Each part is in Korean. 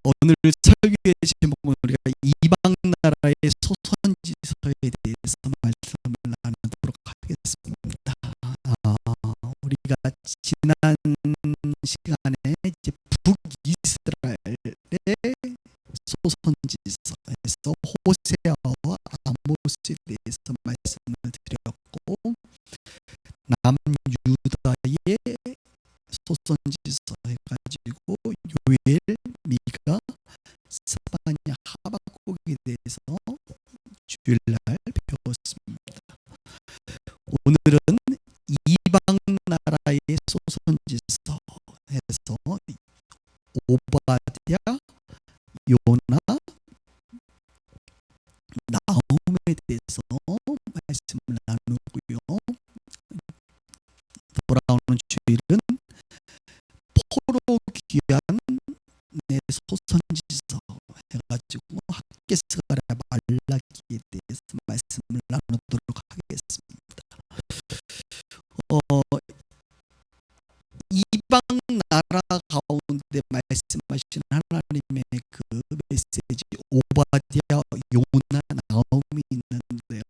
오늘 설교의 제목은 우리가 이방 나라의 소선지서에 대해서 말씀을 나누도록 하겠습니다. 우리가 지난 시간에 이제 북이스라엘의 소선지서에서 호세아와 아모스에 대해서 말씀을 드렸고, 남유다의 소선지서 해가지고 요엘, 미가, 스바냐, 하박국에 대해서 주일날 배웠습니다. 오늘은 이방 나라의 소선지서에서 오바댜, 요나, 나홈에 대해서 말씀을 나누고요. 돌아오는 주일은 포로 귀한 내 소선지서 해가지고 학개서가랴 말라기에 대해서 말씀을 나누도록 하겠습니다. 이방 나라 가운데 말씀하신 하나님의 그 메시지, 오바댜, 요나, 나홈이 있는데요.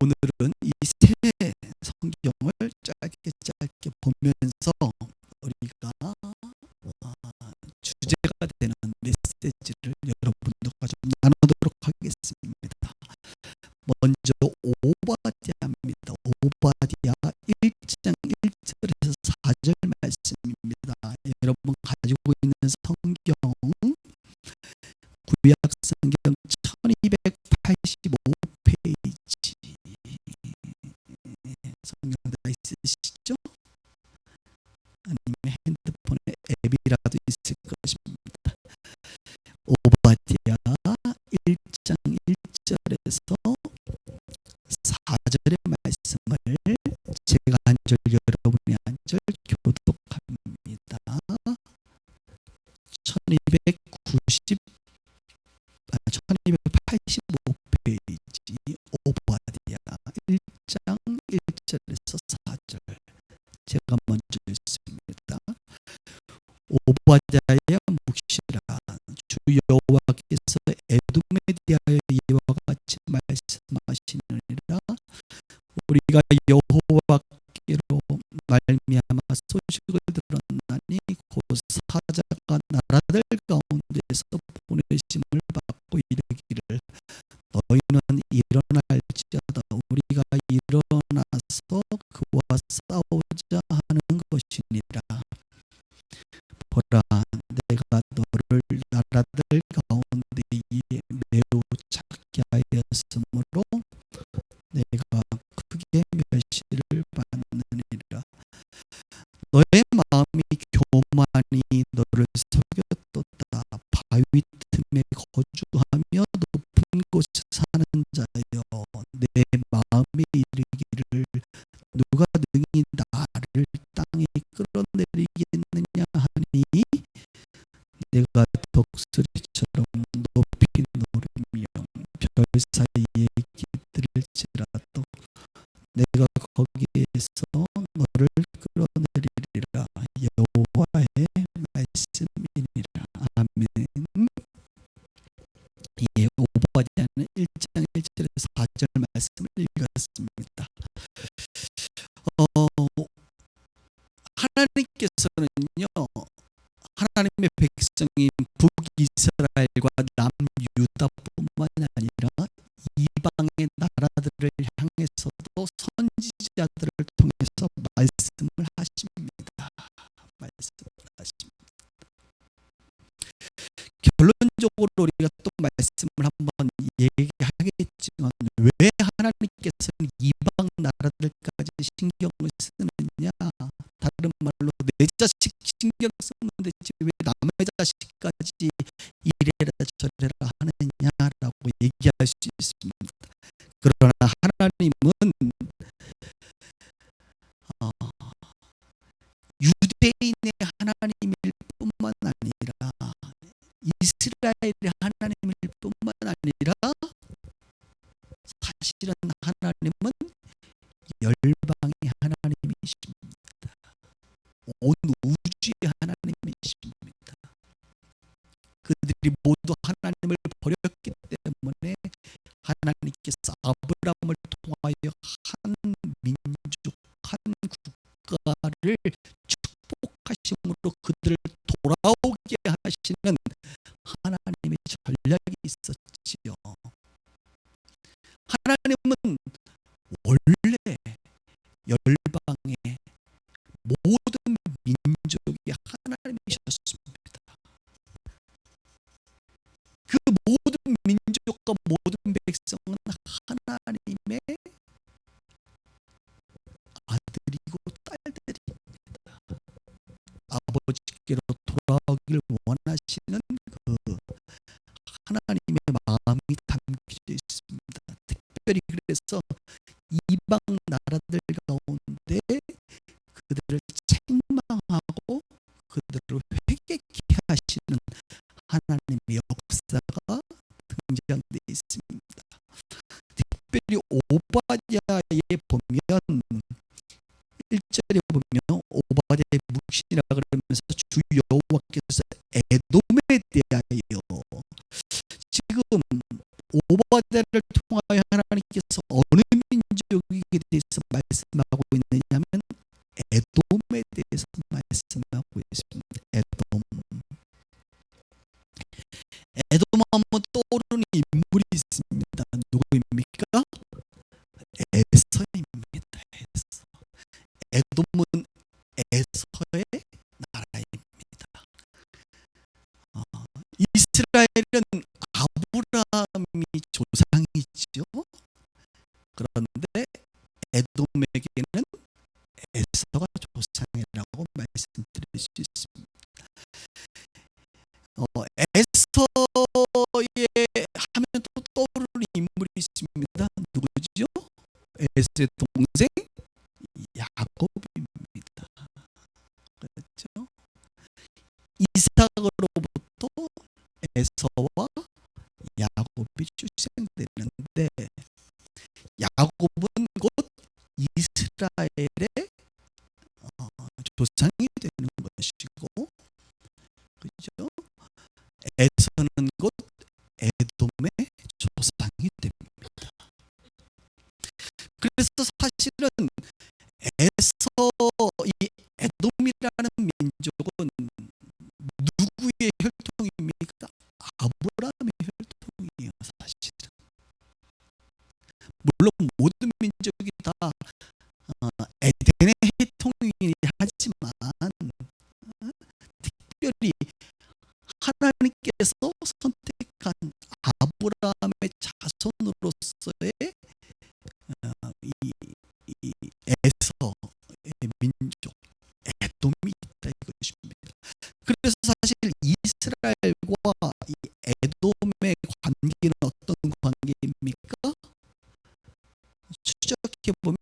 오늘은 이 세 성경을 짧게 보면서 우리가 주제가 되는 메시지를 여러분들과 좀 나누도록 하겠습니다. 먼저 오바댜입니다. 오바댜 1장 1절에서 4절 말씀입니다. 여러분 가지고 있는 성경, 구약 성경 1285페이지 성경 다 있으시죠? 아니면 핸드폰에 앱이라도 있을 것입니다. 오바댜 1장 1절에서 4절의 말씀을 제가 한 절, 여러분이 한 절 교독합니다. 1285페이지 오바댜 1장 1절에서 4절, 제가 먼저 읽습니다. 오바댜의 묵시라. 주 여호와께서 에돔에 대하여 이와 같이 말씀하시느니라. 우리가 여호와께로 말미암아 소식을 들었나니 곧 사자가 나라들 가운데서 보내심을 받고 이르기를, 너희는 일어날지어다. 우리가 일어나서 그와 싸우자 하는 것이니라. 보라, 내가 너를 나라들 가운데에 매우 작게 하였으므로 내가 크게 멸시를 받느니라. 너의 마음이 교만이 너를 속였도다. 바위 틈에 거주하며 높은 곳에 사는 자여, 내 마음에 이르기를 누가 능히 나를 땅에 끌어내리겠느냐 하니, 내가 독수리처럼 높이 노르며 별 사이에 깃들을지라도 내가 거기에서 너를 끌어내리리라. 여호와의 말씀이니라. 아멘. 예, 오바댜는 1장 1절에서 4절 말씀을 읽었습니다. 하나님께서는요, 하나님의 백성인 북이스라엘과 남유다뿐만 아니라 이방의 나라들을 향해서도 선지자들을 통해서 말씀을 하십니다. 결론적으로 우리가 또 말씀을 한번 얘기하겠지만, 왜 하나님께서는 이방 나라들까지 신경을 쓰느냐? 다른 말로 내 자식 신경 쓰면 되지 왜 남의 자식까지 이래라 저래라 하느냐라고 얘기할 수 있습니다. 그러나 하나님은 유대인의 하나님일 뿐만 아니라 이스라엘의 하나님일 뿐만 아니라 사실은 하나님은 열방의 하나님이십니다. 온 우주의 하나님이십니다. 아들이 모두 하나님을 버렸기 때문에 하나님께서 아브라함을 통하여 한 민족, 한 국가를 축복하심으로 그들을 돌아오게 하시는 하나님의 전략이 있었지요. 하나님은 원래 열방의 모든 민족이 하나님이셨습니다. 그 모든 민족과 모든 백성은 하나님의 아들이고 딸들입니다. 아버지께로 돌아오기를 원하시는 그 하나님의 마음이 담겨져 있습니다. 특별히 그래서 이방 나라들 가운데 그들을 책망하고 그들을 회개케 하시는 하나님의 역사가 등장되어 있습니다. 특별히 오바댜에 보면 1절에 보면 오바댜의 묵시라 그러면서 주 여호와께서 에돔에 대하여 지금 오바댜를 통하여 하나님께서 어느 민족에 대해서 말씀하고 있느냐면 에돔에 대해서 말씀하고 있습니다. 에돔 하면 떠오르는 인물이 있습니다. 누구입니까? 에서입니다. 에서. 에돔은 에서의 나라입니다. 이스라엘은 아브라함이 조상이죠. 그런데 에돔에게는 에서가 조상이라고 말씀드릴 수 있습니다. 에서에 하면 또 떠오르는 인물이 있습니다. 누구죠? 에서의 동생 야곱입니다. 그렇죠? 이삭으로부터 에서와 야곱이 출생되는데 야곱은 곧 이스라엘의 조상이 되는 것이고, 그죠? 에서는 곧 에돔의 조상이 됩니다. 그래서 사실은 에서 이 에돔이라는 민족은 누구의 혈통입니까? 아브라함의 혈통이에요. 사실은 물론 모든 민족이 다 에덴의 혈통이긴 하지만 특별히 하나님께서 선택한 아브라함의 자손으로서의 이 에서의 민족 에돔이 있다 이것입니다. 그래서 사실 이스라엘과 이 에돔의 관계는 어떤 관계입니까? 추적해 보면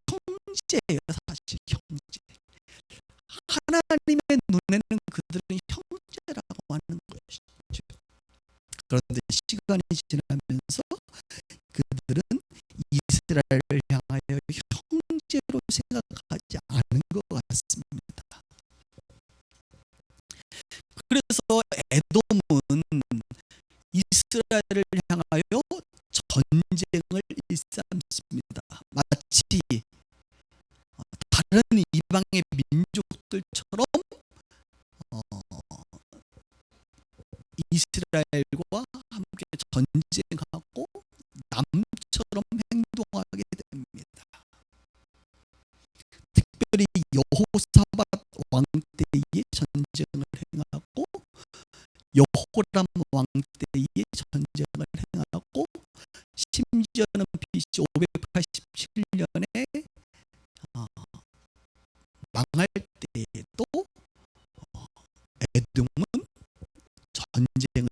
형제예요. 사실 형제. 하나님의 눈에는 그들은 형제라고 하는 것이죠. 그런데 시간이 지나면서 그들은 이스라엘을 향하여 형제로 생각하지 않은 것 같습니다. 그래서 에돔은 이스라엘을 향하여 전쟁을 일삼습니다. 마치 다른 이방의 민족들처럼 이스라엘과 함께 전쟁하고 남처럼 행동하게 됩니다. 특별히 여호사밧 왕 때에 전쟁을 행하고 여호람 왕 때에 전쟁을 행하고 심지어는 BC 587년에 망할 때에도 에돔은 전쟁을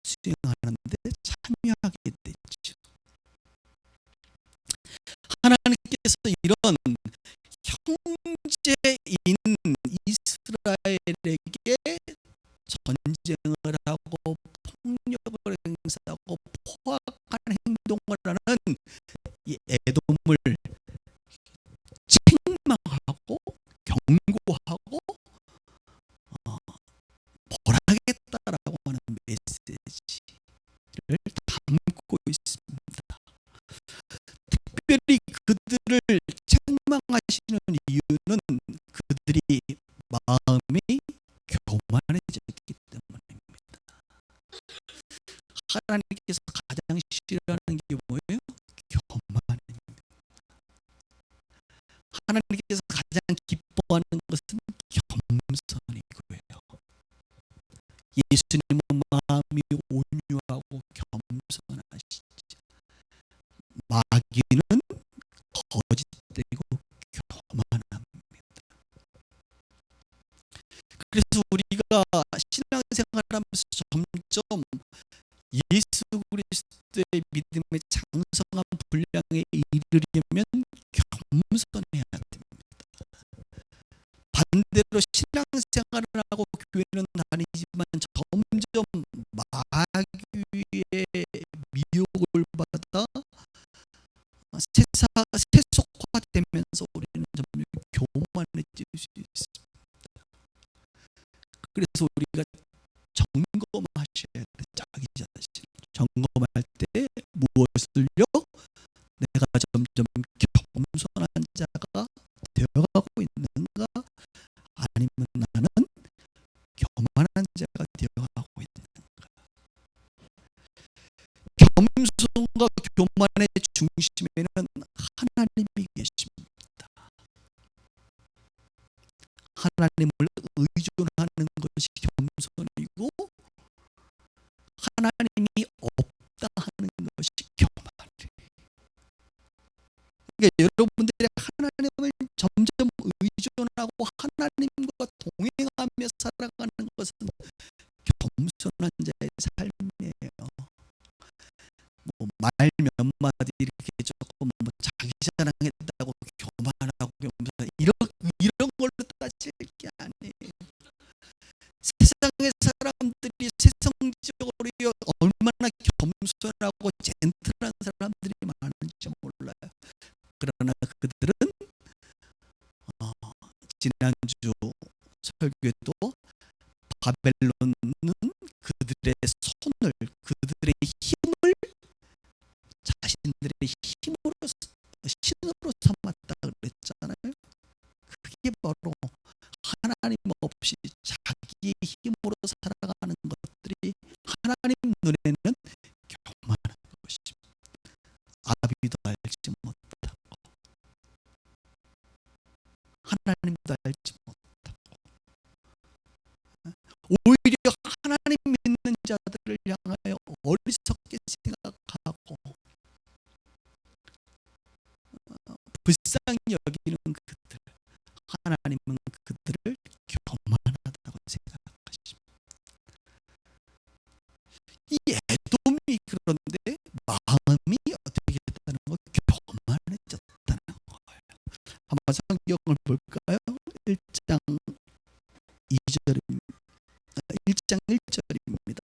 수행하는데 참여하게 됐죠. 하나님께서 이런 형제인 이스라엘에게 전쟁을 하고 폭력을 행사하고 포악한 행동을 하는 이 에돔을 책망하고 경고하고 벌하겠다라고 그들을 책망하시는 이유는 그들이 마음이 교만해졌기 때문입니다. 하나님께서 가장 싫어하는 게 뭐예요? 교만입니다. 하나님께서 가장 기뻐하는 것은 겸손이고요. 예수님은 마음이 온유하고 겸손하시죠. 마귀는 거짓되고 교만합니다. 그래서 우리가 신앙생활하면서 점점 예수 그리스도의 믿음의 장성한 분량에 이르려면 겸손해야 됩니다. 반대로 신앙생활을 하고 교회는 다니지만 점점 마귀의 미혹을 받아 세속화되면서 우리는 점점 교만해질 수 있습니다. 그래서 우리가 점검하셔야 돼. 자기 자신 점검할 때 무엇을요? 내가 점점 겸손한 자가 되어가고 있는가, 아니면 나는 교만한 자가 되어가고 있는가. 겸손과 교만의 중심에는 하나님이 계십니다. 하나님을 의존하는 것이 겸손이고, 하나님이 없다 하는 것이 교만이에요. 그러니까 여러분들이 하나님을 점점 의존하고 하나님과 동행하며 살아가는 것은 겸손한 자의 삶이에요. 말 몇 마디 이렇게 조금 자기 자랑했다고 교만하고 이런 걸로 따질 게 아니에요. 세상의 사람들이 세상적으로 얼마나 겸손하고 젠틀한 사람들이 많은지 몰라요. 그러나 그들은 지난주 설교에도 바벨론은 그들의 손을, 그들의 힘을 자신들의 힘으로, 신으로 삼았다 그랬잖아요. 그게 바로 하나님 없이 자기의 힘으로 살아가는 것들이 하나님 눈에는 교만한 것입니다. 아비도 알지 못하고 하나님도 알지 못하고 오히려 하나님 믿는 자들을 향하여 어리석게 생각하고 불쌍히 여기는 그들, 하나님은 그들을 교만하다고 생각하십니다. 이 에돔이 그런데 마음이 어떻게 됐다는 거? 교만해졌다는 거예요. 한번 성경을 볼까요? 1장 2절입니다. 1장 1절입니다.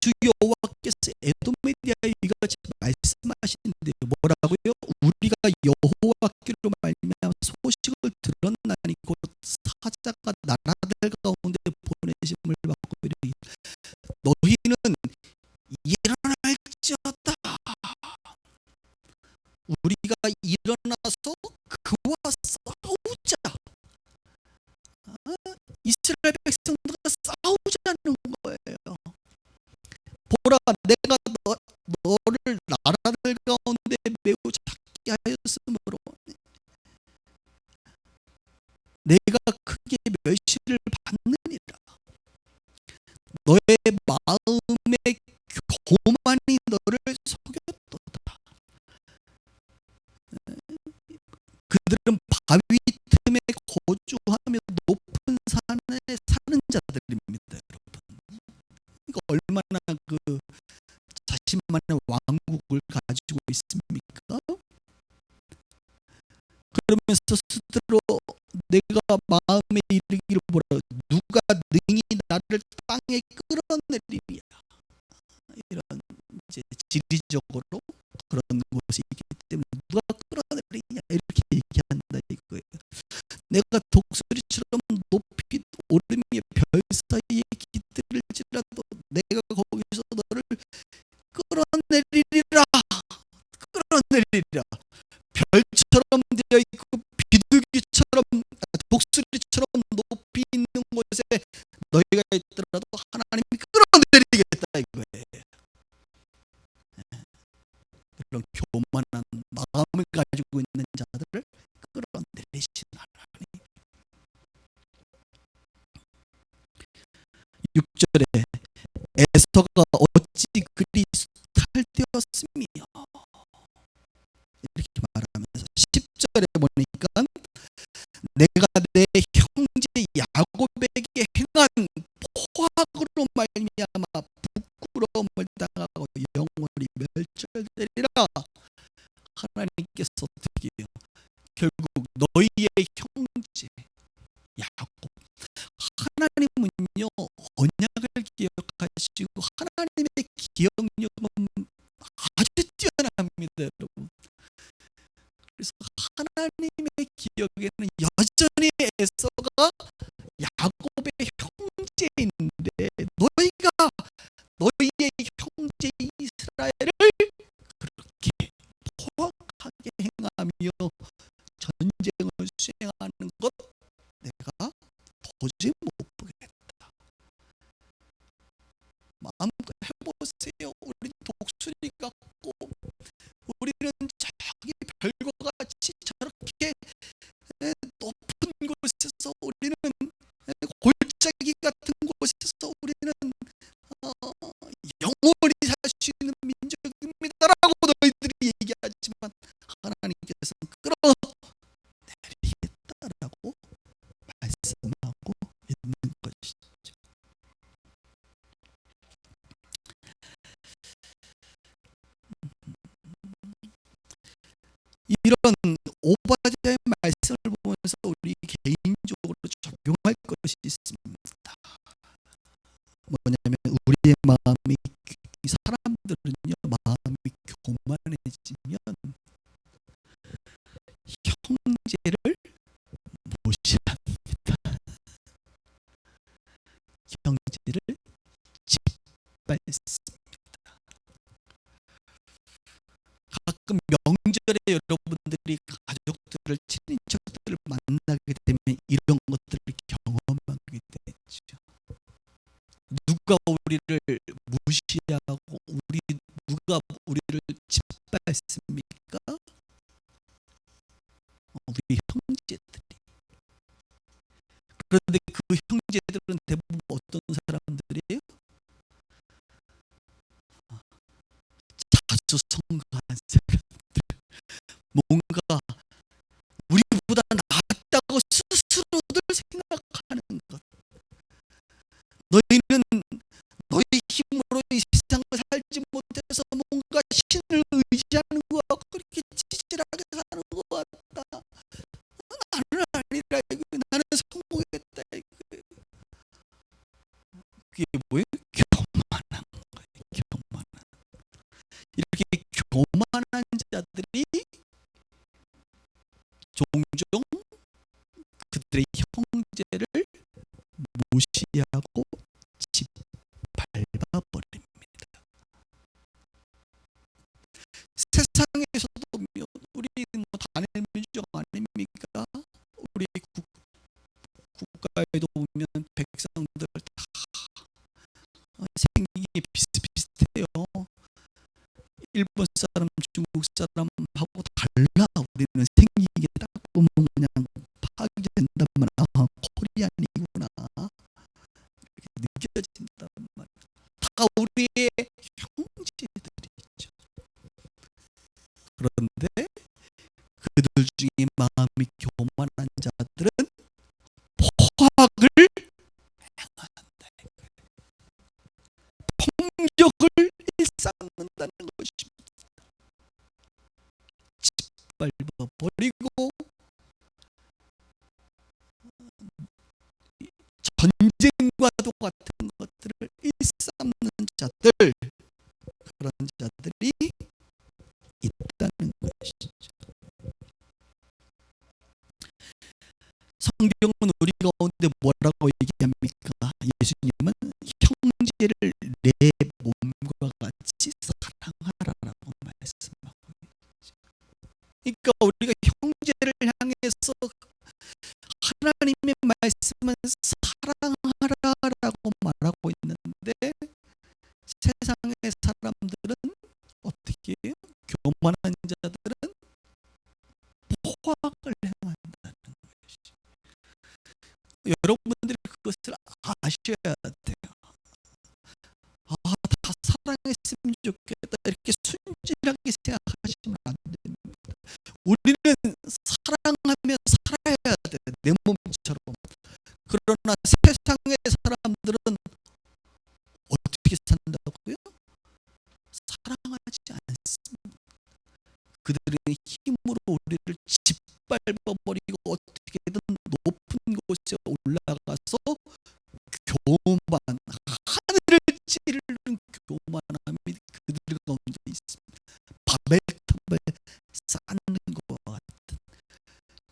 주 여호와께서 에돔에 대하여 이같이 말씀하시는데 뭐라고요? 우리가 여호와께로 말미암아 소식을 들었나니 곧 사자가 나라들 가운데 보내심을 받고 이르되 너희는 일어날지어다. 우리가 일어나서 그와 싸우자. 이스라엘 백성들과 싸우자는 거예요. 보라, 내가 너를 나라들 가운데 매우 작게 하였으므로 내가 크게 멸시를 받느니라. 너의 마음의 교만이 너를 속였도다. 그들은 바위 틈에 거주하며 높은 산에 사는 자들입니다, 여러분. 그러니까 얼마나 그 자신만의 왕국을 가지고 있습니까? 그러면서 스스로 내가 마음에 이르기를 보라, 누가 능히 나를 땅에 끌어내리랴. 이런 이제 지리적으로 그런 곳이 있기 때문에 누가 끌어내리냐 이렇게 얘기한다 이거예요. 내가 독수리처럼 높이 오름이 별 사이에 깃들을지라도 내가 거기서 너를 끌어내리리라. 끌어내리라. 별처럼 되어 있고 비둘기처럼 독수리처럼 높이 있는 곳에 너희가 있더라도 하나님이 끌어내리겠다 이거예요. 그런 교만한 마음을 가지고 있는 자들을 끌어내리시는 하나님. 6절에 에서가 어찌 그리 탈되었으며 이렇게 말하면서 10절에 보니까 내가 내 형제 야곱에게 행한 포악으로 말미암아 부끄러움을 당하고 영원히 멸절되리라. 하나님께서 어떻게 해요? 결국 너희의 형제 야곱, 하나님은요 언약을 기억하시고 하나님의 기억력은 아주 뛰어납니다 여러분. 그래서 하나님의 기억에는 여전히 에서가 야곱의 형제인데 너희의 형제 이스라엘을 그렇게 포악하게 행하며 전쟁을 수행하는 것 내가 도저히 못 보겠다. 마음껏 해보세요. 우리 독수리 같고 우리는 저기 별과 같이 저렇게 높은 곳에서 우리는 골짜기 같은 곳에서 우리는 영원히 살 수 있는 민족입니다라고 너희들이 얘기하지만 하나님께서는 끌어내리겠다라고 말씀하고 있는 것이죠. 이런 오바댜의 말씀을 보면서 우리 개인적으로 적용할 것이 있습니다. 뭐냐면 우리의 마음이, 이 사람들은요 마음이 교만해지면 형제를 무시합니다. 형제를 짓밟습니다. 가끔 명절에 여러분들이 가족들을, 친인척들을 만나게 되면 이런 것들을 경험하게 되죠. 누가 우리를 무시하고 누가 우리를 짓밟습니까? 우리 형제들이. 그런데 그 형제들은 대부분 어떤 사람들이에요? 자주 성가한 사람들, 뭔가 우리보다 낫다고 스스로들 생각하는 것. 너희는 너희 힘으로 이 세상을 살지 못해서 뭔가 신을 의지하는 것 같고 그렇게 치질하게 사는 것 같다. 나는 아니라 이거, 나는 성공했다 이거. 그게 뭐예요? 교만한 거예요. 교만한. 이렇게 교만한 자들이 종종 그들의 형제를 무시하고 짓밟아버립니다. 세상에서도 우리 단일 민족 아닙니까? 우리 국가에도 보면 백성들 다 생긴 비슷비슷해요. 일본 사람, 중국 사람하고 달라. 우리는 생긴 게 딱 보면 그냥 파괴된단 말이야. 코리안이구나 이렇게 느껴진단 말이야. 다 우리의 형제들이죠. 그런데 그들 중에 마음이 교만한 자들은 포악을 행한다. 폭력을 일삼는다는 것입니다. 짓밟아버리고 전쟁과도 같은 것들을 일삼는 자들, 그런 자들이 있다는 것이죠. 성경은 우리 가운데 뭐라고 얘기합니까? 예수님은 형제를 내 몸과 같이 사랑하라라고 말씀하고 있죠. 그러니까 우리가 형제를 향해서 하나님의 말씀은 사랑하라라고 말하고 있는데 세상의 사람들은 어떻게 해요? 교만한 자들은 포악을 행한다는 것이. 여러분들이 그것을 아셔야 돼요. 다 사랑했으면 좋겠다 이렇게 순진하게 생각하시면 안 됩니다. 우리는 사랑하며 살아야 돼, 내 몸처럼. 그러나 세상의 사람들은 어떻게 산다고요? 사랑하지 않습니다. 그들의 힘으로 우리를 짓밟아버리고 어떻게든 높은 곳에 올라가서 교만, 하늘을 찌르는 교만함이 그들 가운데 있습니다. 바벨탑을 쌓는 것 같은.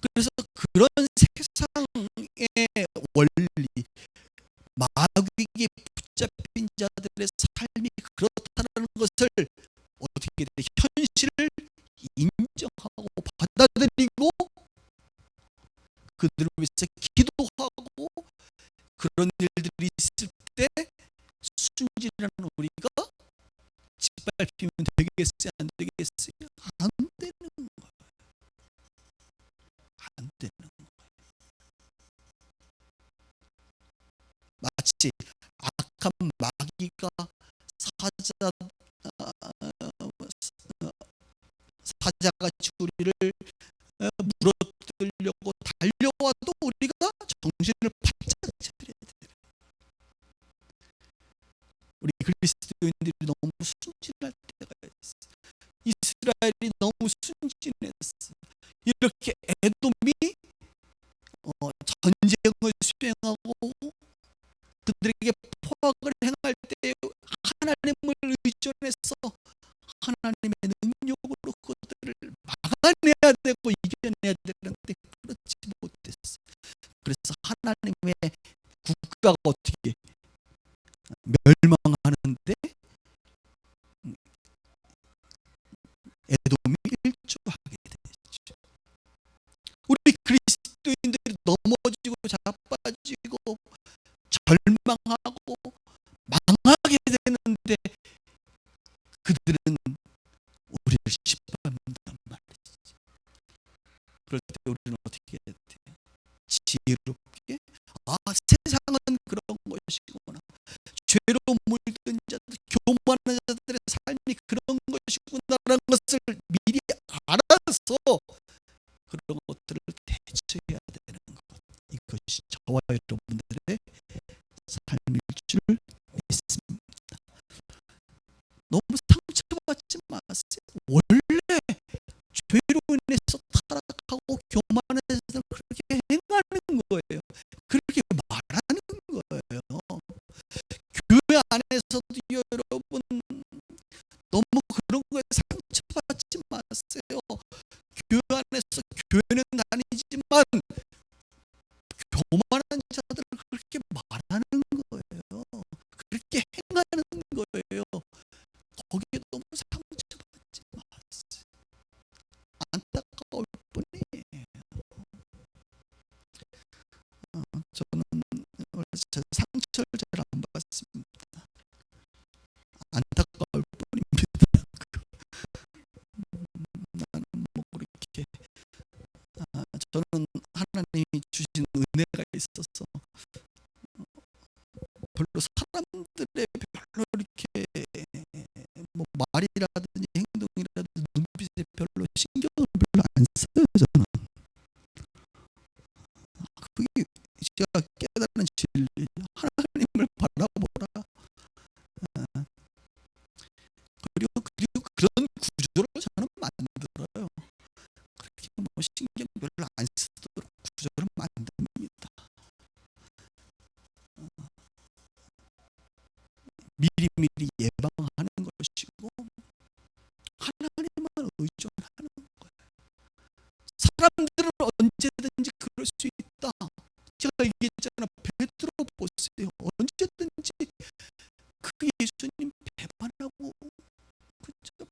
그래서 그런 세상의 원리, 마귀에게 붙잡힌 자들의 삶이 그렇다는 것을 어떻게 돼? 현실을 인정하고 받아들이고 그들을 위해서 기도하고 그런 일들이 있을 때 순진한 우리가 짓밟히면 되겠어요? 안 되겠어요? 안 되는 거예요. 안 되는 거예요. 마치 악한 마귀가 사자같이 우리를 물어뜯으려고 달려와도 우리가 정신을 바짝 차려야 돼요. 우리 그리스도인들이 너무 순진할 때가 있어요. 이스라엘이 너무 순진했어. 이렇게 에돔이 전쟁을 수행하고 그들에게 포악을 행할 때 하나님을 의존해서 하나님의 능력으로 그들을 막아내야 되고 이겨내야 되는데 그렇지 못했어. 그래서 하나님의 국가가 어떻게 멸망하는데 에돔이 일조하게 되죠. 우리 그리스도인들이 넘어지고 자빠지고 절망하고 망하게 되는데 그들은 우리를 짓밟는단 말이지. 그럴 때 우리는 어떻게 해야 돼요? 지혜롭게 세상은 그런 것이구나, 죄로 물든 자들, 교만한 자들의 삶이 그런 것이구나라는 것을 미리 알아서 그런 것들을 대처해야 되는 것, 이것이 저와 여러분들의 삶일 줄 믿습니다. 너무 상처받지 마세요. 원래 죄로 인해서 타락하고 교만해서 그렇게 행하는 거예요. 그렇게 말하는 거예요. 교회 안에서도 여러분 너무 그런 거에 상처받지 마세요. 교회 안에서 교회는 다니지만 교만한 자들을 그렇게 말하는 거예요. 그렇게 행하는 거예요. 거기에 너무 상처받지 마세요. 안타까울 뿐이에요. 저는 상처를 잘 안 받습니다. 안타까울 뿐입니다. 나는 뭐 그렇게 저는 하나님이 주신 은혜가 있어서 별로 사람들의 별로 이렇게 뭐 말이라든지 행동이라든지 눈빛에 별로 신경을 별로 안 써요. 저는 그게 제가 깨달은 진리, 하나님을 바라보라. 그리고 그런 구조를 저는 만들어요. 그렇게 뭐 신경 별로 안 쓰도록 구조를 만듭니다. 미리미리 예방하는 것이고 하나님만 의존하는 거예요. 사람들은 언제든지 그럴 수 있다. 제가 얘기했잖아. 베드로 보세요. 언제든지 그 예수님 배반하고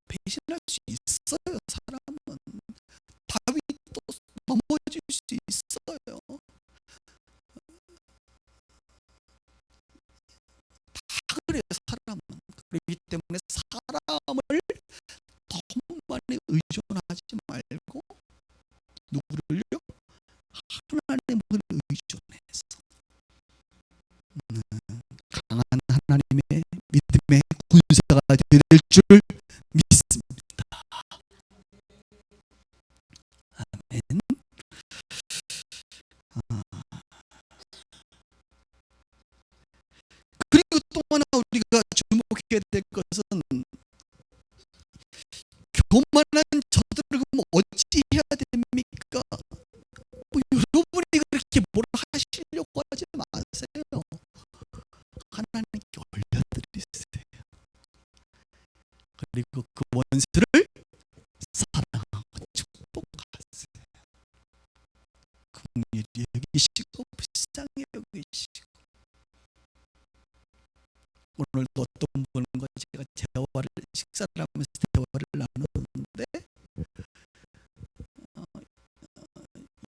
배신할 수 있어요. 사람은 그렇기 때문에 사람을 너무 많이 의존하지 말고 누구를요? 하나님을 의존해서 강한 하나님의 믿음의 군사가 될 줄 믿습니다. 아멘. 그리고 또 하나 우리가 주목해야 될 것은 교만한 저들을 그럼 어찌해야 됩니까? 여러분이 그렇게 뭐라 하시려고 하지 마세요. 하나님께 올려드리세요. 그리고 그 원수를 사랑하고 축복하세요. 긍휼히 여기시고 불쌍히 여기시고. 오늘도 어떤 분과 제가 식사를 하면서 대화를 나누는데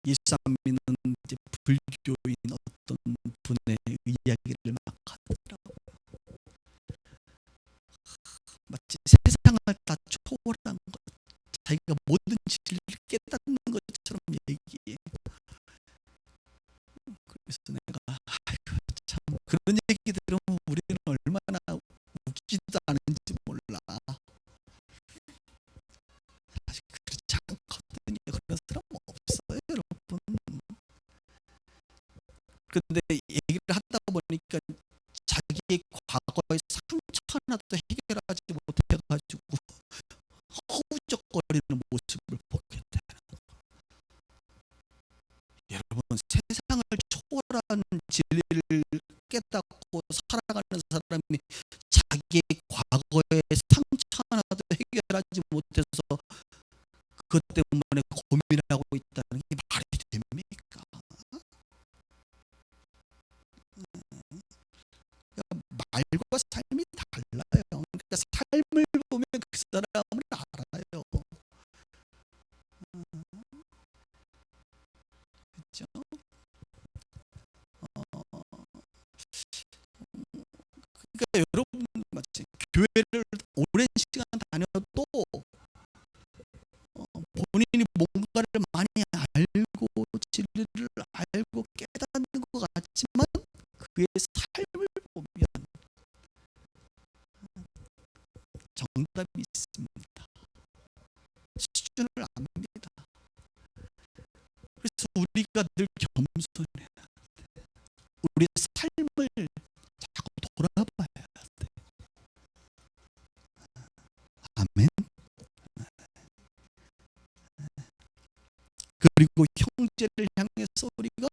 예수 안 믿는 이제 불교인 어떤 분의 이야기를 막 하더라고요. 마치 세상을 다 초월한 것, 자기가 모든 진리를 깨닫는 것처럼 얘기해. 그래서 내가 아이고 참 그런 얘기 들으면 우리는 얼마나 웃기지도 않은지 몰라. 사실 그렇지 않거든요. 그런 사람 없어요, 여러분. 근데 얘기를 하다 보니까 자기의 과거의 상처 하나도 해결하지 못해가지고 허우적거리는 모습을 보게 되는 거예요. 여러분, 세상을 초월하는 진리를 깨닫고 살아가는 사람이 자기의 과거의 상처 하나도 해결하지 못해서 그것 때문에 고민하고 있다는 게 말이 됩니까? 말과 삶이 달라요. 그러니까 삶을 보면 그 사람을 알아요. 그렇죠? 그러니까 여러분 마치 교회를 오랜 시간 다녀도 본인이 뭔가를 많이 알고 진리를 알고 깨닫는 것 같지만 그의 삶을 보면 정답이 있습니다. 수준을 압니다. 그래서 우리가 늘 겸손해야 돼. 우리 삶을 자꾸 돌아봐야 돼. 아멘. 그리고 형제를 향해서 우리가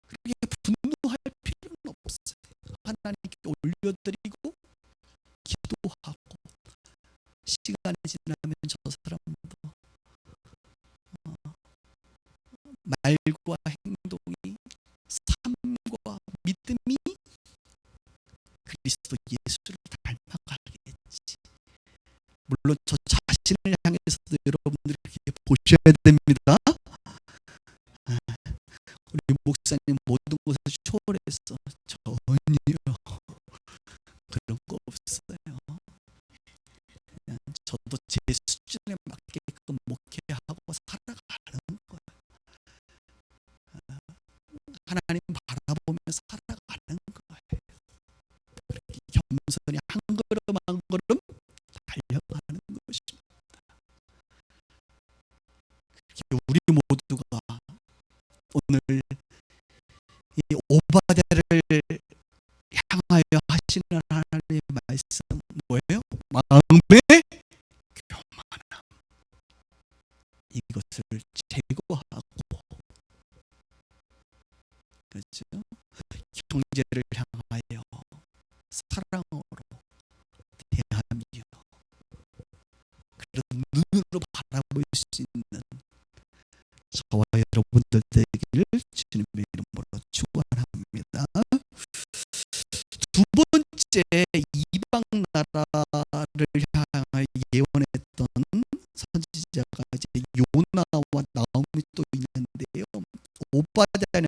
그렇게 분노할 필요는 없어요. 하나님께 올려드리고 기도하고 시간이 지나면 저 사람도 말과 행동이 삶과 믿음이 그리스도 예수를 닮아가겠지. 물론 저 자신을 향해서도 여러분들이 이렇게 보셔야 됩니다. 우리 목사님 모든 것을 초월해서 전혀 그런 거 없어요. 그냥 저도 제 수준에 맞게끔 목회하고 살아가는 거예요. 하나님 바라보며 살아가는 거예요. 그렇게 겸손히 한 걸음 한 걸음 달려가는 것입니다. 그렇게 우리 모두가 오늘 이 오바댜를 향하여 하시는 하나님의 말씀 뭐예요? 마음의 교만함, 이것을 제거하고, 그렇죠? 형제를 향하여 사랑으로 대하며 그런 눈으로 바라볼 수 있는 저와 여러분들 되기를 주님의 이름으로 축원합니다. 두 번째, 이방 나라를 향하여 예언했던 선지자가 이제 요나와 나홈이 또 있는데요. 오바댜는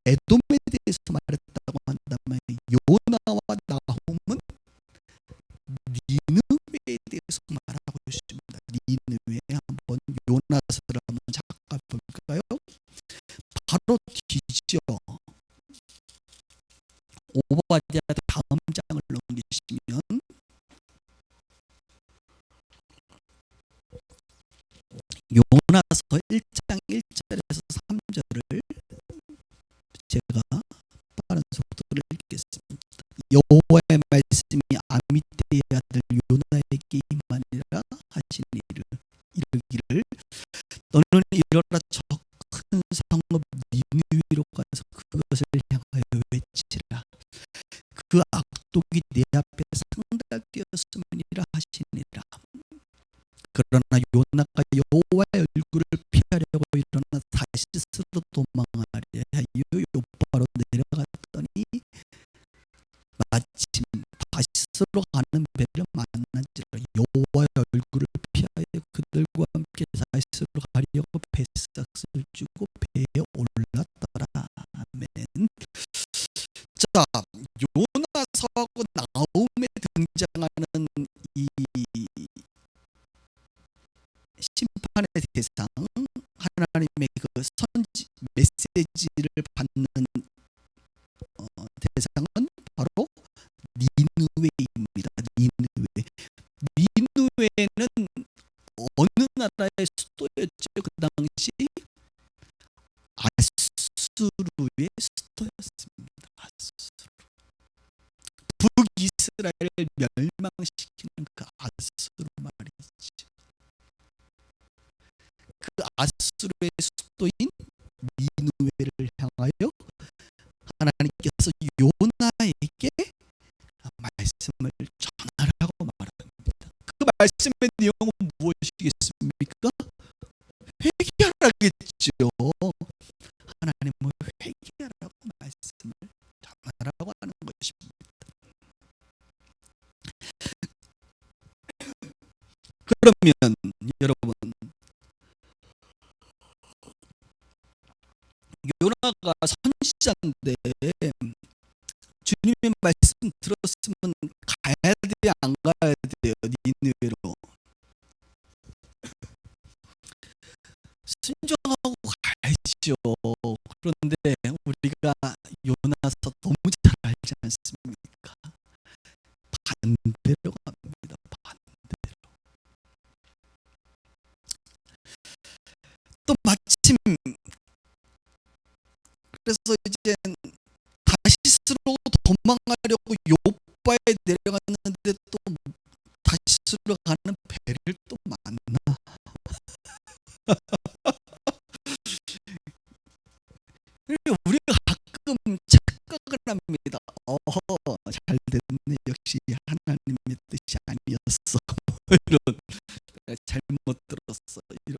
에돔에 대해서 말했다고 한다면 요나와 나홈은 바로 뒤죠. 오바댜 다음 장을 넘기시면 요나서 1장 1절에서 3절을 제가 빠른 속도로 읽겠습니다. 여호와의 말씀이 아미떼의 아들 요나에게 임하니라 하시니를 이르기를 너는 일어나 저 큰 성읍 니느웨로 가서 그것을 향하여 외치라. 그 악독이 내 앞에 상달되었음이니라 하시니라. 그러나 요나가 여호와의 얼굴을 피하려고 일어나 다시스로 도망하려 하여 요바로 내려갔더니 마침 다시스로 가는 배를 만난지라. 여호와의 얼굴을 피하여 그들과 함께 다시스로 가려고 배삭을 주고 배에 올랐더라. 아멘. 자, 요나서하고 나홈에 등장하는 이 심판의 대상, 하나님의 그 선지 메시지를 받는 대상은 바로 니느웨입니다. 니느웨. 니느웨는 어느 나라의 수도였죠? 그 당시 아수르의 수도였습니다. 아수르. 북이스라엘을 멸망시키는 그 아수르 말이지. 그 아수르의 수도인 니느웨를 향하여 하나님께서 요나에게 말씀을 전하라고 말합니다. 그 말씀의 내용은 무엇이겠습니까? 회개하라겠죠. 하나님은 회개하라고 말씀을 전하라고 하는 것입니다. 그러면 여러분, 요나가 선지자인데 주님의 말씀 들었으면 가야 돼요, 안 가야 돼요? 니느웨로 순종하고 가야죠. 그런데 우리가 요나서 너무 잘 알지 않습니까? 반대로 갑니다. 반대로. 또 마침 그래서 이제 다시스로 도망가려고 요바에 내려갔는데 또 다시스로 가는 배를 또 만나. 우리가 가끔 착각을 합니다. 잘 됐네. 역시 하나님의 뜻이 아니었어. 이런, 잘못 들었어. 이런.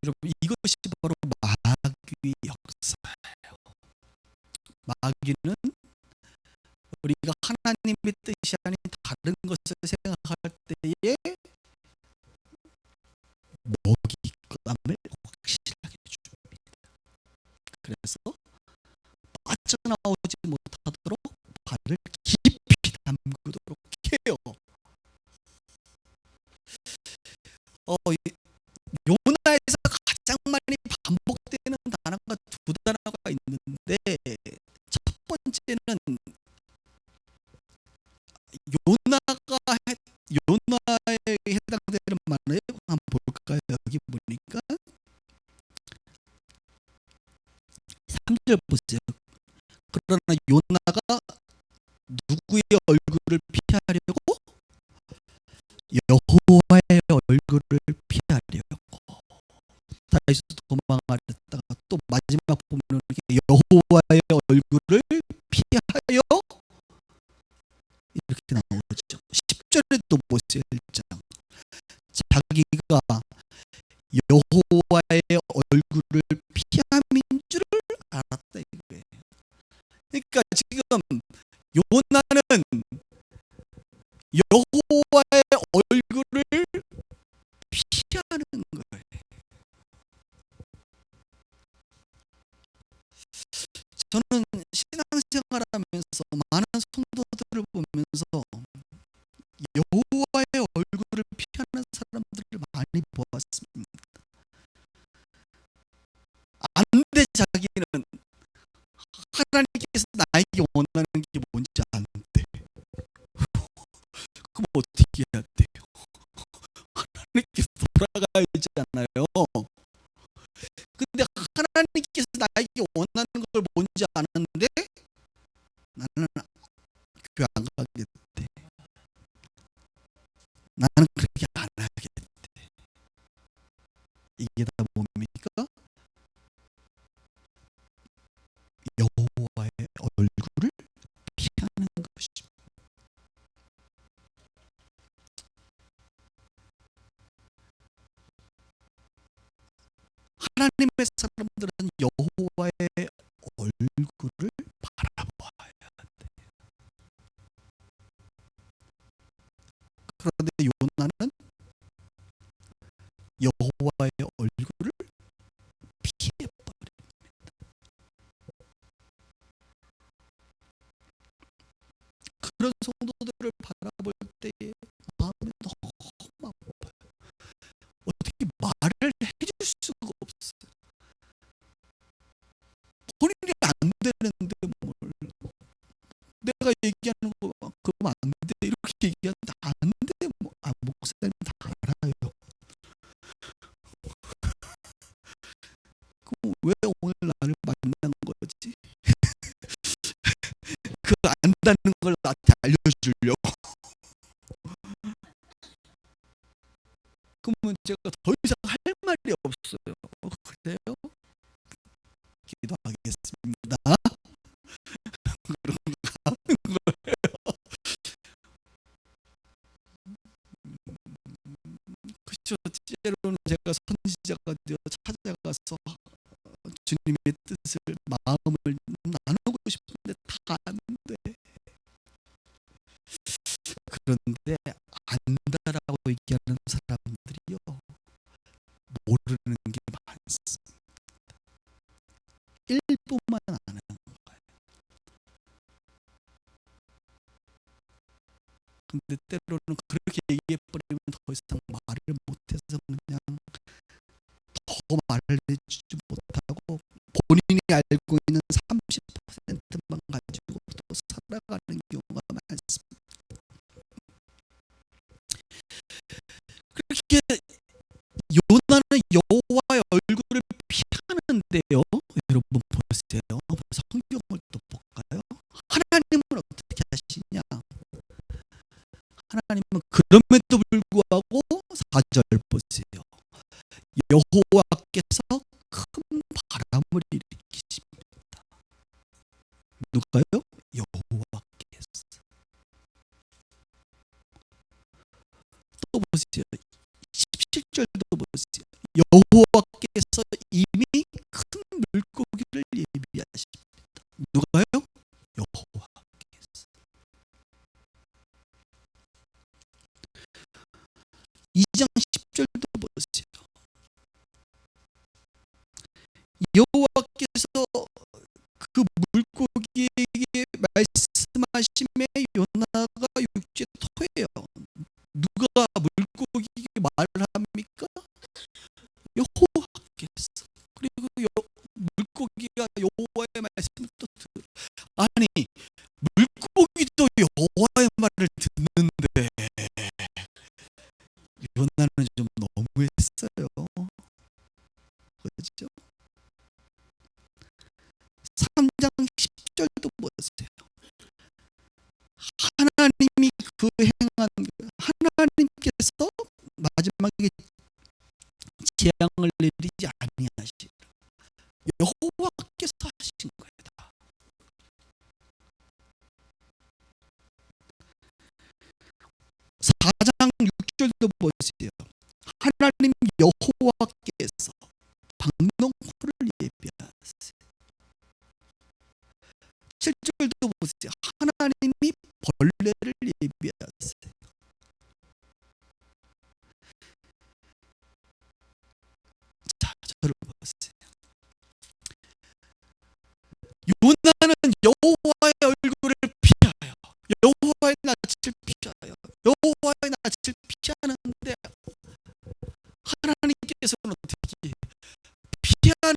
여러분, 이것이 바로 마귀의 역사예요. 마귀는 우리가 하나님의 뜻이 아닌 다른 것을 생각할 때에 먹잇감을 확실하게 줍니다. 그래서 빠져나오지 못하도록 발을 깊이 담그도록 해요. 요나에서 가장 많이 반복되는 단어가 두 단어가 있는데, 첫 번째는 요나에 해당되는 말을 한번 볼까요? 여기 보니까 3절 보세요. 그러나 요나가 누구의 얼굴을 피하려고? 여호와의 얼굴을 피하려고 다시 도망하였다가 또 마지막 보면 여호와의 얼굴을 피하여 이렇게 나오죠. 10절에 또 보세요. 1장 자기가 여호와의 얼굴을 피함인 줄을 알았다 이거예요. 그러니까 지금 요나는 여호와의 얼굴을 피하는 거예요. 저는 신앙생활하면서 많은 성도들을 보면서 여호와의 얼굴을 피하는 사람들을 많이 보았습니다. 자기는 하나님께서 나에게 원하는 게 뭔지 아는데 그럼 어떻게 해야 돼요? 하나님께 돌아가야 되잖아요. 근데 하나님께서 나에게 원하는 걸 뭔지 아는데 나는 교회 안 가겠대. 나는 그렇게 안 하겠대. 이게 다 뭡니까? 여호와의 얼굴을 피하는 것입니다. 하나님의 사람들은 여호와의 얼굴을 바라봐야 돼. 그런데 요나는 여호와의 얼굴을 피해버려. 그런 성도들을 바라볼 때에 마음이 너무 아파요. 어떻게 말을 해줄 수가 없어요. 본인이 안 되는데 뭘 내가 얘기하는 거 그러면 안 돼 이렇게 얘기하는데 안 돼. 목사님 다 알아요. 그럼 왜 오늘 나를 만난 거지? 그 안다는 걸 나한테 알려주려고. 그러면 제가 더 이상 할 말이 없어요. 그래요? 기도하겠습니다. 그런가 하는 거예요. 그렇죠. 때로는 제가 선지자가 되어 찾아가서 주님의 뜻을 마음을 나누고 싶은데 다 안 돼. 그런데 안다라고 얘기하는 사람들이요 모르는 게 많습니다. 일부만 아는 거예요. 근데 때로는 그렇게 얘기해버리면 더 이상 말을 못해서 그냥 더 말을 해주지 못하고 본인이 알고 있는 30%만 가지고 또 살아가는 경우가 많습니다. 그렇게 요나는 여호와의 얼굴을 피하는데요. 여러분 보세요. 성경을 또 볼까요? 하나님은 어떻게 하시냐? 하나님은 그럼에도 불구하고 4절 보세요. 여호와께서 큰 바람을 일으키십니다. 누가요? 여호와께서. 또 보세요. 17절도 보세요. 여호와께서 이미 큰 물고기를 예비하십니다. 누가요? 여호와께서. 2장 10절도 보세요. 여호와께서 그 물고기에게 말씀하심에 요나가 육지에 토해요. 누가 물고기에게 말을 합니까? 여호와께서. 그리고 물고기가 여호와의 말씀을 또 들어. 아니 물고기도 여호와의 말을 듣는데 요나는 좀 너무했어요. 그렇죠? 3장 10절도 보세요. 하나님이 그 행한 하나님께서 마지막에 재앙을 내리지 아니하시라. 여호와께서 하신 거다. 4장 6절도 보세요. 하나님 여호와께서 박농포를 예비하세요. 7절도 보세요. 하나님이 벌레를 예비하세요. 자, 저를 보세요. 요나는 여호와의 얼굴을 피하여 여호와의 낯을 피하여 여호와의 낯을 피하는데 하나님께서는 어떻게 피하는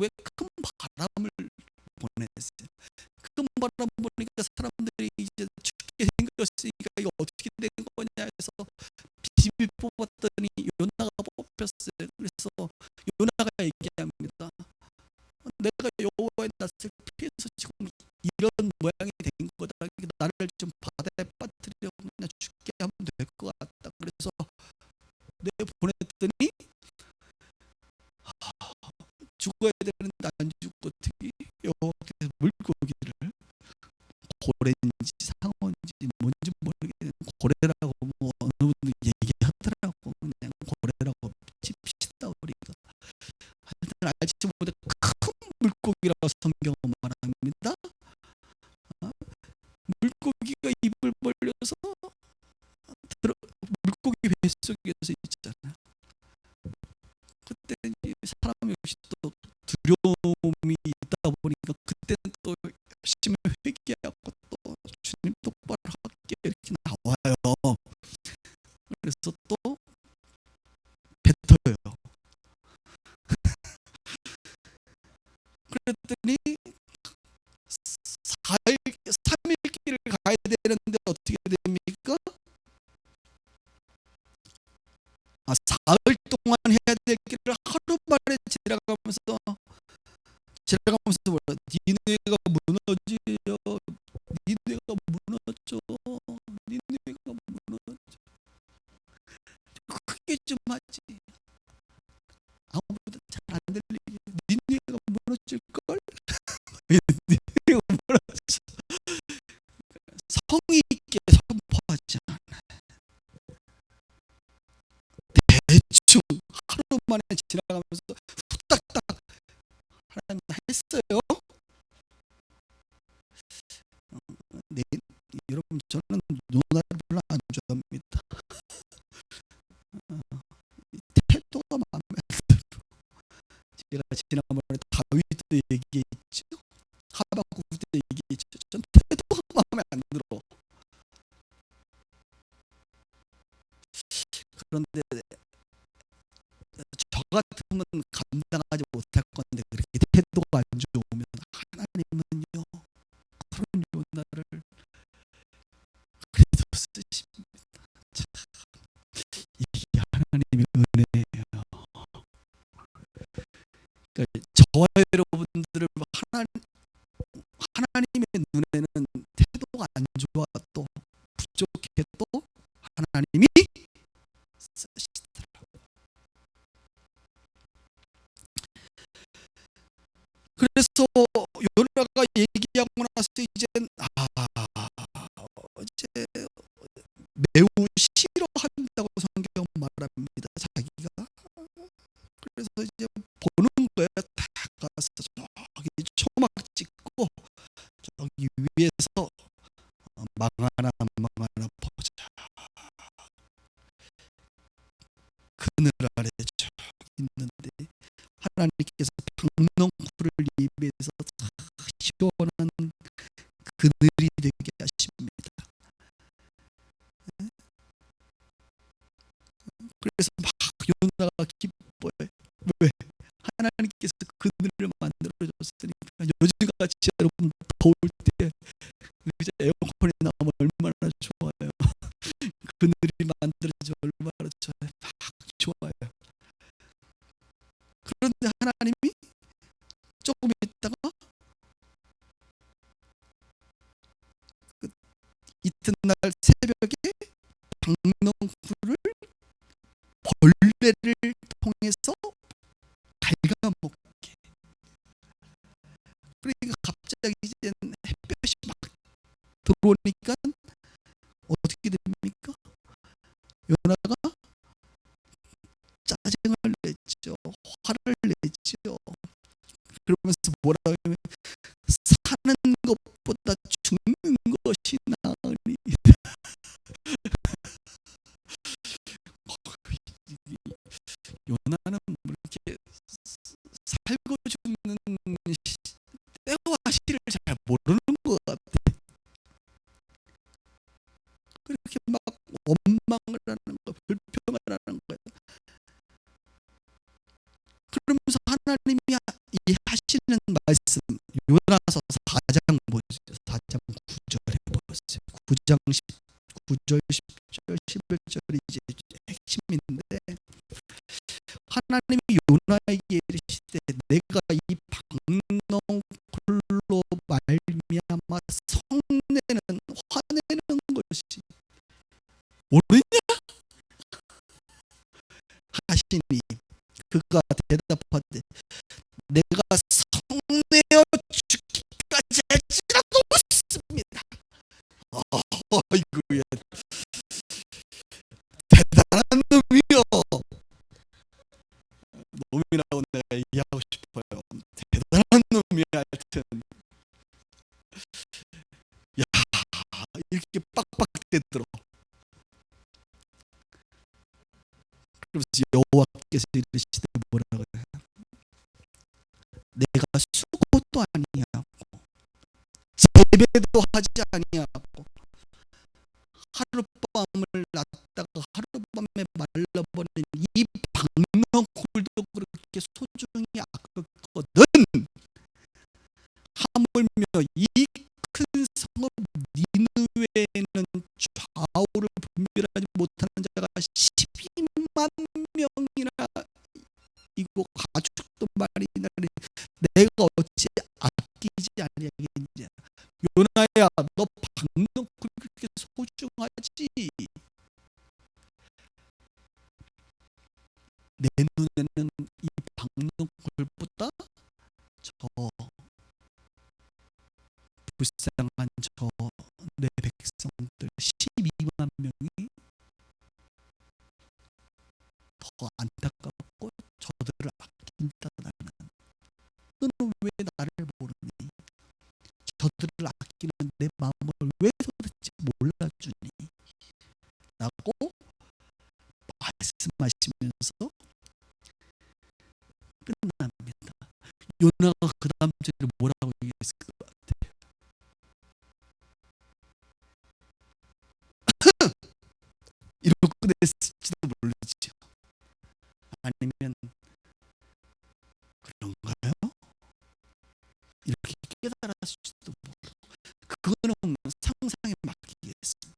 왜 큰 바람을 보냈어요. 큰 바람 보니까 사람들이 이제 죽게 생겼으니까 이거 어떻게 된 거냐 해서 비비 뽑았더니 요나가 뽑혔어요. 그래서 요나가 얘기합니다. 내가 여호와의 낯을 피해서 지금 이런 모양이 된 거다. 나를 좀 바다에 빠뜨려 그냥 죽게 하면 될 것 같다. 그래서 내가 보냈더니 죽어야 되는데 안 죽고 어떻게 여호와께서 물고기를, 고래인지 상어인지 뭔지 모르겠는 고래라고 뭐 어느 분들 얘기하더라고. 그냥 고래라고 칩시다 우리가. 하여튼 알지 못해 큰 물고기라고 성경은 말합니다. 물고기가 입을 벌려서 물고기 뱃속에서 있잖아. 그때 이제 사람 역시 또 두려움이 있다 보니까 그때는 또 열심히 회개하고 또 주님 똑바로 할게 이렇게 나와요. 그래서 또 뱉어요. 그랬더니 4일, 3일 길을 가야 되는데 어떻게 됩니까? 4일 동안 해야 될 길을 하루 만에 지나가면서 뭐라, 니네가 무너지요, 니네가 무너져, 니네가 무너져. 크게 좀 하지. 아무보다 잘 안 들리게. 니네가 무너질걸? 니네가 무너져. 성의 있게 선포하지 않아. 대충 하루 만에 지나가면서 후딱딱 하나님 했어요. 네, 여러분 저는 누나를 별로 안 좋아합니다. 태도가 마음에 안 들어. 제가 지난번에 다윗도 얘기했죠. 하박국도 얘기했죠. 전 태도가 마음에 안 들어. 그런데 저 같으면 감당하지 못할 건데 그렇게 태도가 안 좋으면 하나님은요 그런 요나를 그래도 쓰십니다. 참, 이게 하나님의 은혜예요. 그러니까 저와 여러분들을 하나님의 눈에는 태도가 안 좋아도 부족해도 하나님이 쓰시더라고요. 그래서 요나가 얘기하고 나서 이제 매우 싫어한다고 성경 말합니다. 자기가. 그래서 이제 보는 거야. 다 가서 저기 초막 찍고 저기 위에서 망하나 보자. 그늘 아래 쭉 있는데 하나님께서 박농쿨을 입에서 시원한 그늘이 되게 하십니다. 그래서 막 요나가 기뻐해. 왜? 하나님께서 그늘을 만들어줬으니까. 요즘같이 여러분 더울 때 이제 에어컨이 나오면 얼마나 좋아요. 그늘이 만들어져 얼마나 좋아요. 막 좋아요. 그런데 하나님이 조금 있다가 그 이튿날 새벽에 박농쿨을 벌레를 통해서 갉아먹게. 그러니까 갑자기 이제 햇볕이 막 들어오니까 어떻게 됩니까? 요나가 짜증을 냈죠. 화를 냈죠. 그러면서 뭐라고 하면 사는 것보다 죽는 것이 나으니. 요나는 이렇게 살고 죽는 때와 시를 잘 모르는 것 같아. 그렇게 막 원망을 하는 거, 불평을 하는 거야. 그러면서 하나님이 하시는 말씀 요나서 4장 보세요. 4장 9절에 보세요. 9장 9절 10절 11절이 이제 핵심인데, 하나님이 요나에게 이르시되 내가 이 박농쿨로 말미암아 성내는 화내는 것이 옳으냐 하시니, 그가 대답하되 내가 성내어 죽기까지 할지라도 없습니다. 아이고야, 대단한 놈이요. 놈이라고 내가 얘기하고 싶어요. 대단한 놈이. 하여튼 야, 이렇게 빡빡대들어. 그래서 여호와께서 이르시되 뭐라고 해요? 내가 수고도 아니하고 재배도 하지 아니하고 하룻밤을 놨다가 하룻밤에 말라버린 이 박너굴도 그렇게 소중히 아꼈거든. 하물며 이 큰 성읍 니느웨에는 좌우를 분별하지 못하는 자가 12만 명이나 이고 가축도 많이 나니 내가 어찌 아끼지 아니하겠느냐. 요나야, 너 박너굴 그렇게 소중하지? 내 눈에는 이 박너굴보다 저 불쌍한 저 내 백성들 12만 명이 더 안타깝고 저들을 아낀다. 나는 너는 왜 나를 모르니? 저들을 아끼는 내 마음을 왜 도대체 몰라주니? 라고 말씀하시면서 끝납니다. 요나가 그 다음 절에 뭐라고 얘기했을 것 같아요? 이러고 끝냈을지도 모르죠. 아니면 그런가요? 이렇게 깨달았을지도 모르고, 그거는 상상에 맡기겠습니다.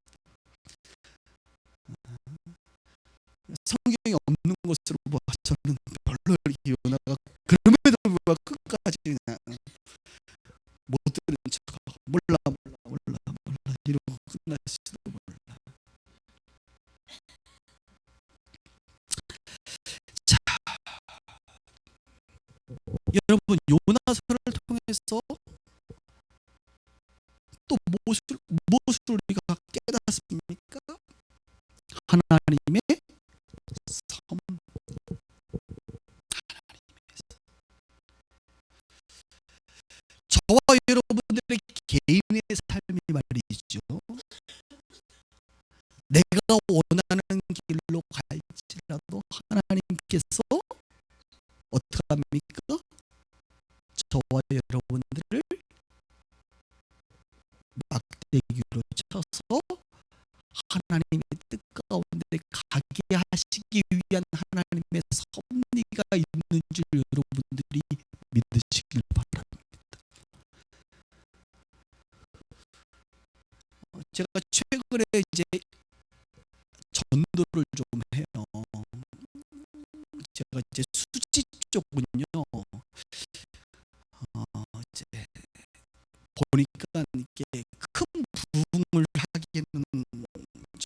성경이 없는 것으로 저는 별로 이렇게 요나가 그럼에도 불구하고 끝까지 그냥 못 들은 척하고 몰라 이러고 끝났을지도 몰라. 자, 여러분, 요나서를 통해서 또 무엇을 우리가 깨닫습니까? 하나님의 섬. 저와 여러분들의 개인의 삶이 말이죠. 내가 원하는 길로 갈지라도 하나님께서 어떻게 합니까? 저와 여러분들을 막대기로 쳐서 하나님의 뜻 가운데 가게 하시기 위한 하나님의 섭리가 있는 줄 여러분들이 믿으시길 바랍니다. 제가 최근에 이제 전도를 좀 해요. 제가 이제 수지 쪽은요, 이제 보니까 이게 큰 부흥을 하기에는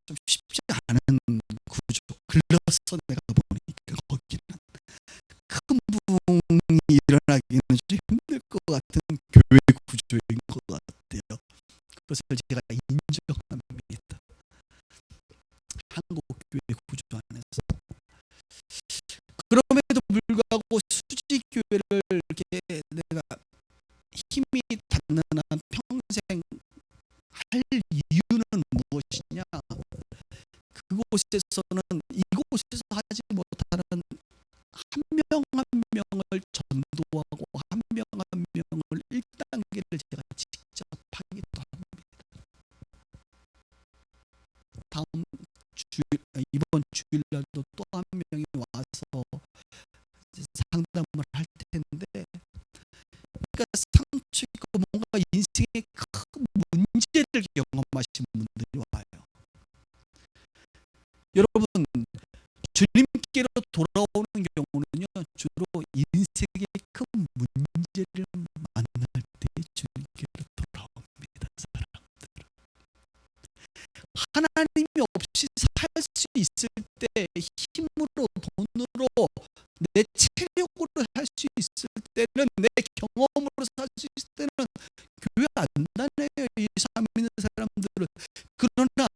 좀 쉽지 않은 구조. 글러서 내가 보니까 거기는 큰 부흥이 일어나기는 좀 힘들 것 같은 교회 구조인 것 같아요. 그것을 제가 인정합니다. 한국 교회 구조 안에서. 그럼에도 불구하고 수지 교회를 이렇게 내가 힘이 닿는 한 평생 할 이유는 무엇이냐? 그곳에서는 이곳에서 하지 못하는 한 명 한 명을 전도하고 한 명 한 명을 1단계를 제가 직접 하기도 합니다. 다음 이번 주일날도 또 한 명이 와서 상담을 할 텐데, 그러니까 상처 있고 뭔가 인생에 큰 문제를 경험하신 분들이 와요. 여러분, 주님께로 돌아오는 경우는요, 주로 인생의 큰 문제를 만날 때 주님께로 돌아옵니다. 사람들은 하나님이 없이 살 수 있을 때, 힘으로 돈으로 내 체력으로 살 수 있을 때는, 내 경험으로 살 수 있을 때는 교회 안 다녀요, 예수 안 믿는 사람들은. 그러나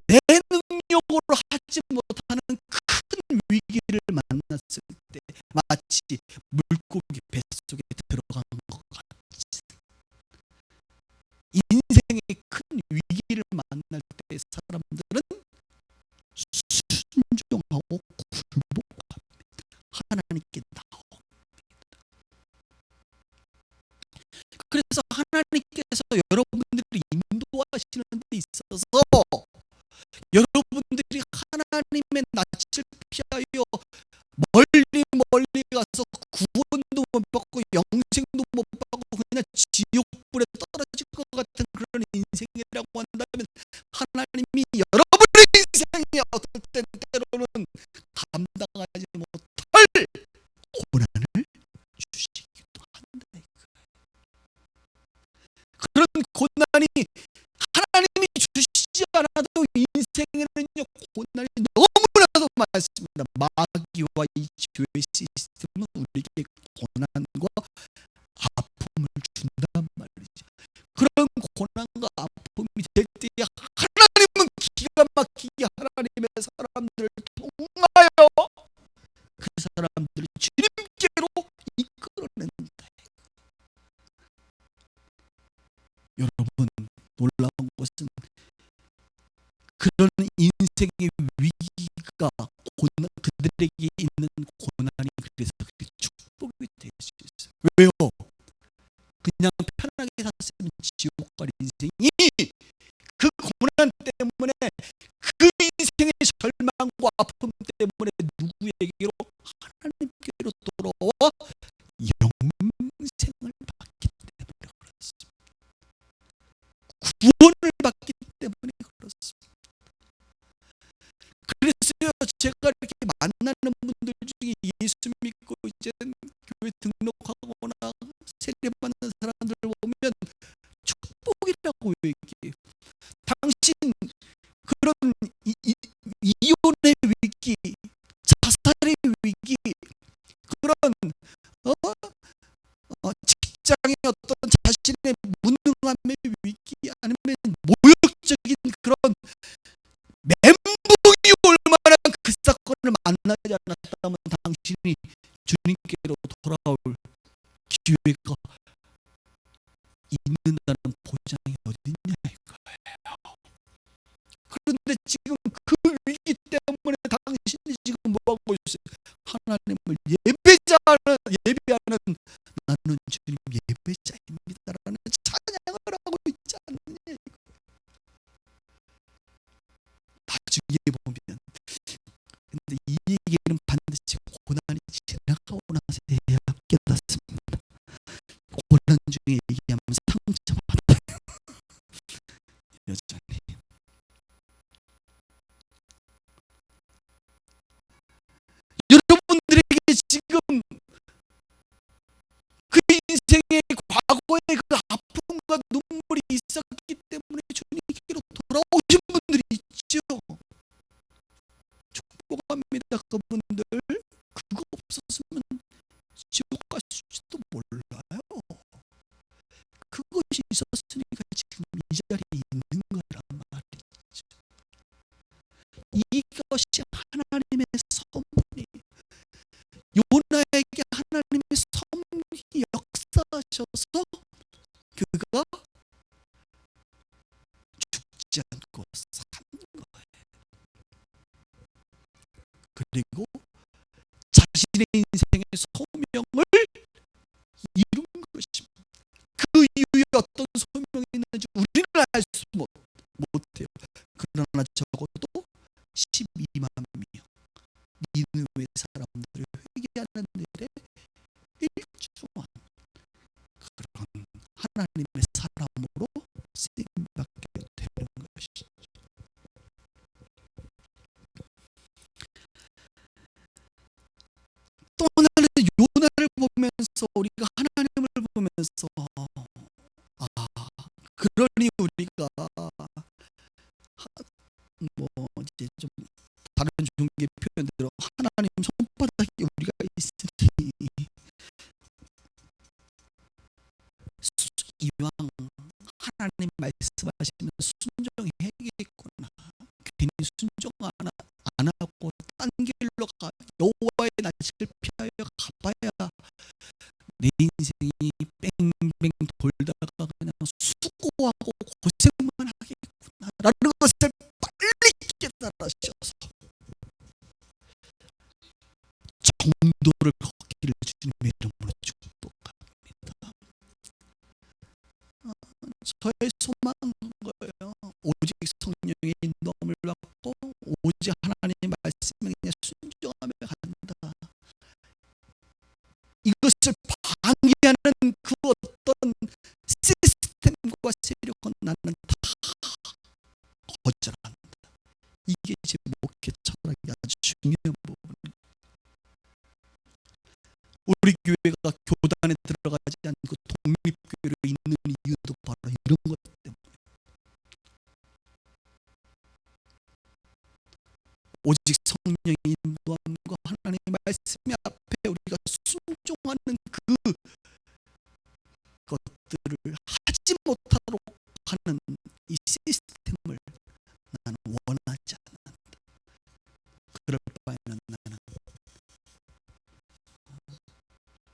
내 능력으로 하지 못하는 큰 위기를 만났을 때 마치 물고기 뱃속에 들어간 것 같이, 인생의 큰 위기를 만날 때 사람들은 순종하고 굴복합니다. 하나님께 나옵니다. 그래서 하나님께서 여러분들을 인도하시는 데 있어서 여러분들이 하나님의 낯을 피하여 멀리 멀리 가서 구원도 못 받고 영생도 못 받고 그냥 지옥불에 떨어질 것 같은 그런 인생이라고 한다면, 하나님이 여러분의 인생이 어떨 때 때로는 감당하지 못할 고난을 주시기도 한다. 그런 고난이 하나님이 주시지 않아도 인생에는요, 고난이 너무나도 많습니다. 마귀와 이 죄의 시스템은 우리에게 고난과 아픔을 준단 말이죠. 그런 고난과 아픔이 될 때에 하나님은 기가 막히게 하나님의 사람들을 통하여 그 사람들을 주님께로 이끌어낸다. 여러분, 놀라운 것은 그런 인생의 위기가 그들에게 있는 고난이 그래서 그게 축복이 될 수 있어요. 왜요? 그냥 편하게 샀으면 지옥 갈 인생이 그 고난 때문에, 그 인생의 절망과 아픔 때문에 누구에게로? 하나님께로 돌아와 영생을 받기 때문에 그렇습니다. 구원을 받기 때문에 그렇습니다. 그래서요, 제가 이렇게 만나는 분들 중에 예수 믿고 이제 교회 등록하거나 세례 받는 사람들 보면 축복이라고 얘기해요. 당신 그런 이혼의 위기, 자살의 위기, 그런 직장의 어떤 자신의 무능함의 위기, 아니면 모욕적인 그런 멘붕이 올 만한 그 사건을 만나지 않았다면 당신이 주님께로 돌아올 기회가 있는다는 보장이 어딨냐 이거예요. 그런데 지금 그 위기 때문에 당신이 지금 뭐하고 있어요? 하나님을 예배하는 나는 주님 예배자입니다라는 찬양을 하고 있지 않느냐. 나중에 보면, 근데 이 얘기는 반드시 고난이 지나가고 나서 해야 깨닫습니다. 고난 중에 얘기하면 상처받아요. 여전히. 여러분들에게 지금 그 인생의 과거의 그 아픔과 눈물이 있었기 때문에 주님께로 돌아오신 분들이 있죠. 축복합니다. 그분들 그거 없었으면 지옥 갔을지도 몰라요. 그것이 있었으니까 지금 이 자리에 있는 거란 말이죠. 이것이 하나님의 섭리, 요나에게 하나님의 섭리 역사하셔서 그가 죽지 않고 사는 거예요. 그리고 자신의 인생의 소명을 이룬 것입니다. 그 이후에 어떤 소명이 있는지 우리는 알 수 못해요. 그러나 적어도 12만 명 니느웨 사람들을 회개하는 일에 1주 동안 하나님의 사람으로 쓰임받게 되는 것이죠. 또 하나는 요나를 보면서 우리가 하나님을 보면서 그러니 우리가 뭐 이제 좀 다른 종교의 표현대로 하나님 손바닥에 우리가 있으니 이왕 하나님 말씀하시면 순종해야겠구나. 괜히 순종 안 하고 딴 길로 여호와의 낯을 피하여 가봐야 내 인생이 뺑뺑 돌다가 그냥 수고하고 고생만 하겠구나 라는 것을 빨리 깨달으셔서 정도를 걷기를 주님의 이름으로 축복합니다. 저의 소망은 거예요. 오직 성령의 인도함을 받고 오직 하나님의 말씀에 그냥 순종하며 간다. 이것을 방해하는 그 어떤 시스템과 세력은 나는 다 거절한다. 이게 제 목회 철학이 아주 중요한 부분입니다. 우리 교회가 교단에 들어가지 않고 독립교회로 있는 이유도 바로 이런 것 때문에 오직 성령의 인도함과 하나님의 말씀 앞에 우리가 순종하는 그것들을 하지 못하도록 하는 이 시스템을 나는 원하지 않는다. 그럴 바에는 나는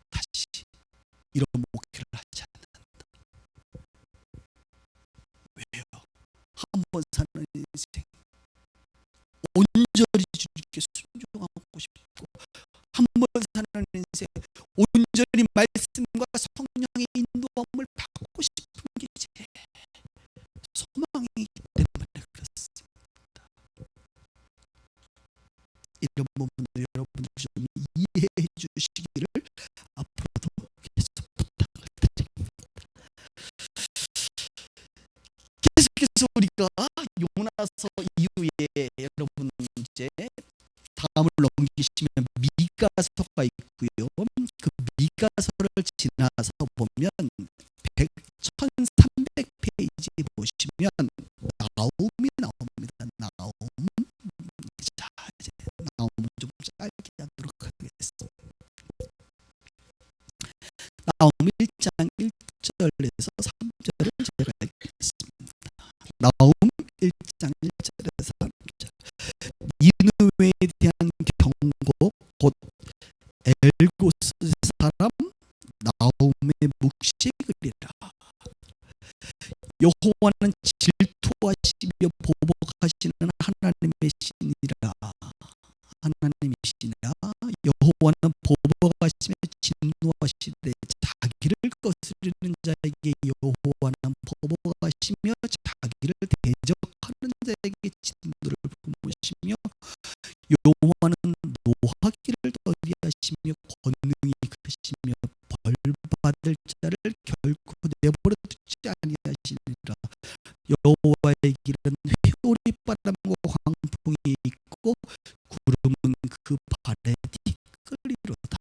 다시 이런 목회를 하지 않는다. 왜요? 한 번 사는 인생 온전히 주님께 순종하고 싶고 한 번 사는 인생 온전히 말씀과 성령의 인도함을 받고 싶은 게 제 소망이기 때문에 그렇습니다. 이런 부분을 여러분들 좀 이해해 주시기를 앞으로도 계속 부탁을 드립니다. 계속해서 우리가 요나서 이후에 여러분 이제 다음을 넘기시면 미가서가 있고요. 그 미가서를 지나서 보면 1300페이지 보시면 나움이 나옵니다. 나움. 자, 이제 나움은 좀 짧게 하도록 하겠습니다. 나움 1장 1절에서 3절을 제가 읽겠습니다. 나움 1장 1절에서 3절. 니느웨에 대한 경고 곧 엘고스 사람 나움의 묵시그리라. 여호와는 질투하시며 보복하시는 하나님의 신이라. 하나님이시니라. 여호와는 보복하시며 진노하시되 자기를 거스르는 자에게 여호와는 보복하시며 자기를 대적하는 자에게 진노를 품으시며 여호와는 노하기를 더디하시며 권능이 크시며 벌받을 자를 결코 내버려 두지 아니하시니라. 여호와의 길은 회오리 바람과 광풍이 있고 구름은 그 발에 티끌이로다.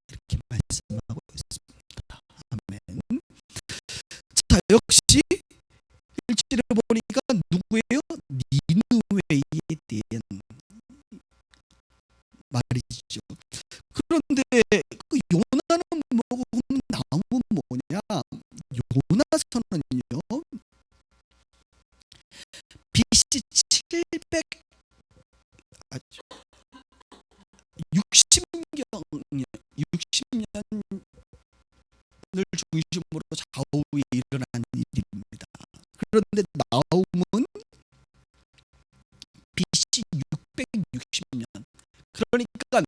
이렇게 말씀하고 있습니다. 아멘. 자, 역시 일절에 보니까 누구예요? 니느웨에 대한 말이죠. 그런데 그 요나는 뭐고 나움은 뭐냐? 요나서는요 BC 700 60년을 중심으로 좌우에 일어난 일입니다. 그런데 나움은 BC 660년. 그러니까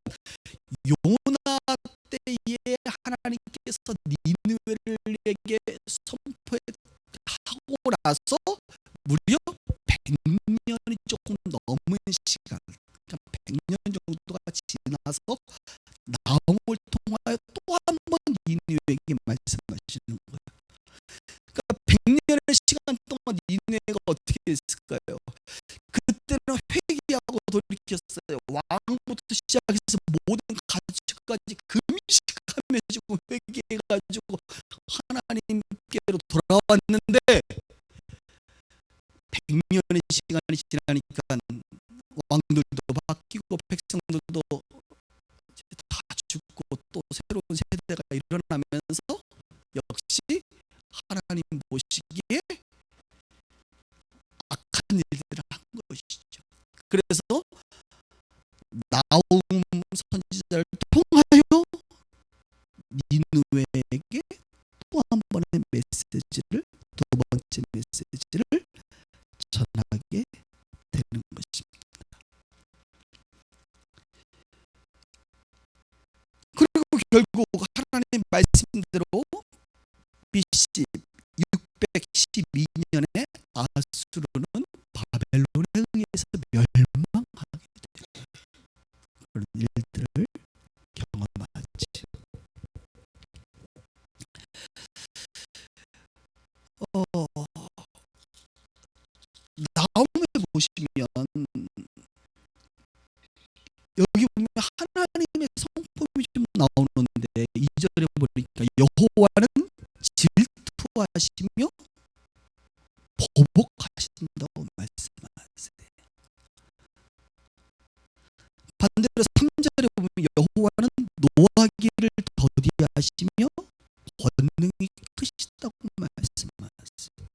요나 때에 하나님께서 니느웨에게 선포하고 나서 무려 100년이 조금 넘은 시간, 100년 정도가 지나서 나움을 통하여 또 한 번 니느웨에게 말씀하시는 거예요. 어떻게 했을까요? 그때는 회개하고 돌이켰어요. 왕부터 시작해서 모든 가축까지 금식하며 지금 회개해가지고 하나님께로 돌아왔는데 100년의 시간이 지나니까 왕들도 바뀌고 백성들도 다 죽고 또 새로운 세대가 일어나면서 역시 하나님 보시기에 악한 일들을 한 것이죠. 그래서 나훔 선지자를 통하여 니느웨에게 또 한 번의 메시지를, 두 번째 메시지를 전하게 되는 것입니다. 그리고 결국 하나님 말씀대로 BC 612년에 아수르는 바벨론에 의해서 멸망하게 되는 그런 일들을 경험하지. 나홈에 보시면 여기 보면 하나님의 성품이 좀 나오는데 2절에 보니까 여호와는 질투하시며 보복하신다고 말씀하세요. 반대로 3절에 보면 여호와는 노하기를 더디하시며 권능이 크시다고 말씀하세요.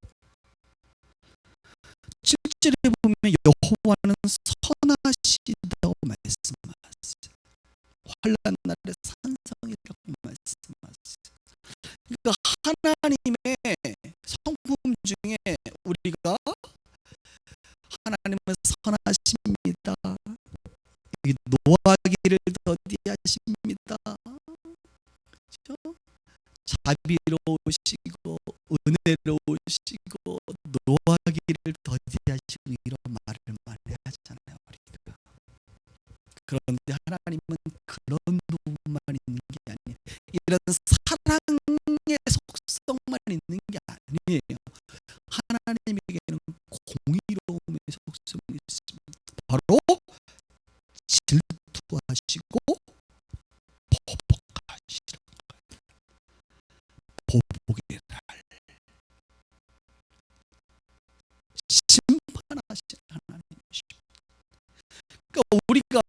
7절에 보면 여호와는 선하시다고 말씀하세요. 환난 날에 산성이라고 말씀하세요. 그러니까 하나님의 성품 중에 우리가 하나님은 선하십니다. 노하기를 더디하십니다. 그렇죠? 자비로우시고 은혜로우시고 노하기를 더디하시고 이런 말을 많이 하잖아요, 우리가. 그런데 하나님은 그런 부분만 있는 게 아니에요. 이런 사랑의 속성만 있는 게 아니에요. 하나님에게는 공의로움의 속성이 있습니다. 바로 질투하시고 보복하시는 거예요. 보복의 날, 심판하시는 하나님이십니다. 그러니까 우리가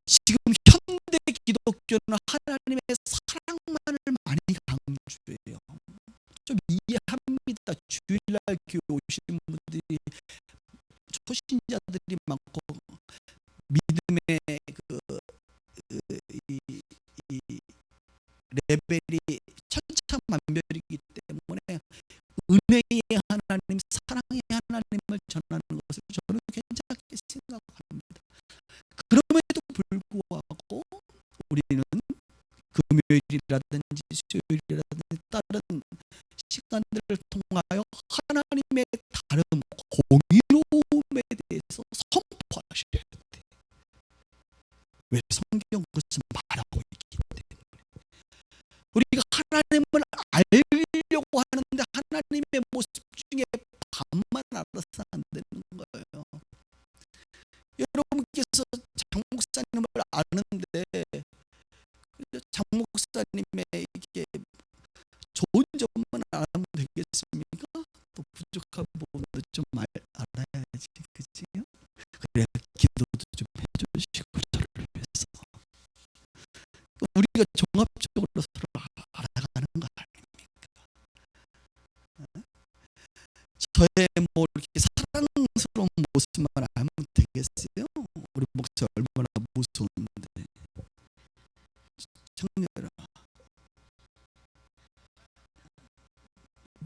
지금 현대 기독교는 하나님의 사랑만을 많이 강조해요. 좀 이해합니다. 주일날 교회 오시는 분들이 초신자들이 많고 믿음의 이 레벨이 천차만별이기 때문에 은혜의 하나님, 사랑의 하나님을 전하는 것을 저는 괜찮게 생각합니다. 그럼에도 불구하고 우리는 금요일이라든지 수요일이라든지 다른 시간들을 통하여 하나님의 다른 공의로움에 대해서 선포하셔야 돼. 왜? 성경 그것을 말하고 있기 때문에. 우리가 하나님을 알려고 하는데 하나님의 모습 중에 반만 알아서 안 되는 거예요. 여러분께서 장 목사님을 아는데 장 목사님의 이게 좋은 점만 알면 되겠습니까? 또 부족한 부분도 좀 알아야지, 그치? 그래, 기도도 좀 해주시고 저를 위해서 우리가 종합적으로 서로 알아가는 거 아닙니까? 저의 뭐 이렇게 사랑스러운 모습만 알면 되겠어요? 우리 목사 얼마나 무서운데. 청년아,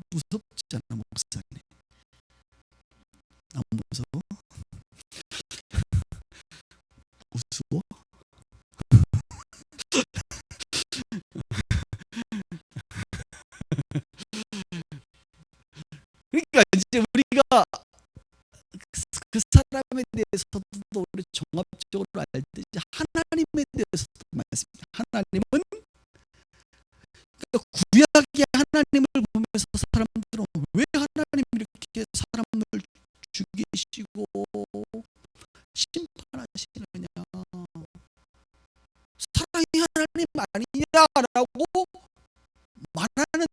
무섭잖아 목사님. 안 무서워? 우스워? 그러니까 이제 우리가 그 사람에 대해서도 우리 종합적으로 알듯이 하나님에 대해서도 말씀입니다. 하나님은 그러니까 구약의 하나님을 보면서 사람들은 왜 하나님 아니라라고 말하는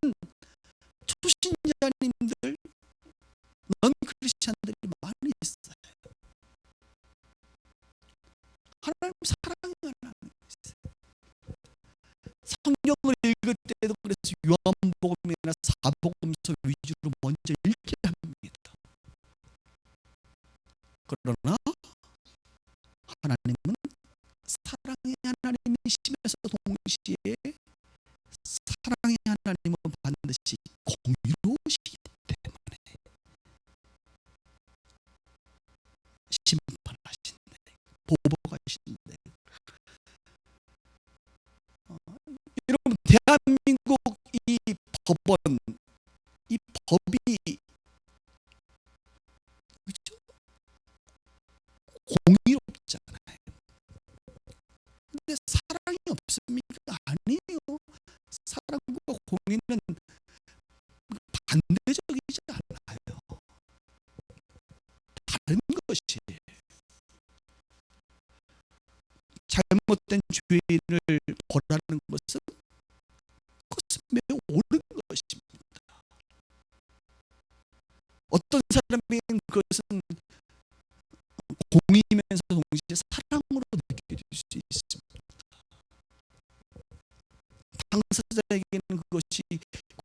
초신자님들, 넌 크리스찬들이 많이 있어요. 하나님 사랑이 하나님 있어요. 성경을 읽을 때도 그래서 요한복음이나 사복음서 위주로 먼저 읽게 합니다. 그러나 하나님은 사랑의 하나님이시면서 동시에 사랑의 하나님은 반드시 공의로우시기 때문에 심판하신대, 보복하신대. 여러분, 대한민국 이 법원, 이 법이 그렇죠? 공의롭잖아요. 근데 사랑이 없습니까? 아니에요. 사랑과 공의는 반대적이지 않아요. 다른 것이, 잘못된 죄인을 벌하는 것은 그것은 매우 옳은 것입니다. 어떤 사람에게는 그것은 공의면서 동시에 사랑으로 느껴질 수 있습니다. 당사자에게는 그것이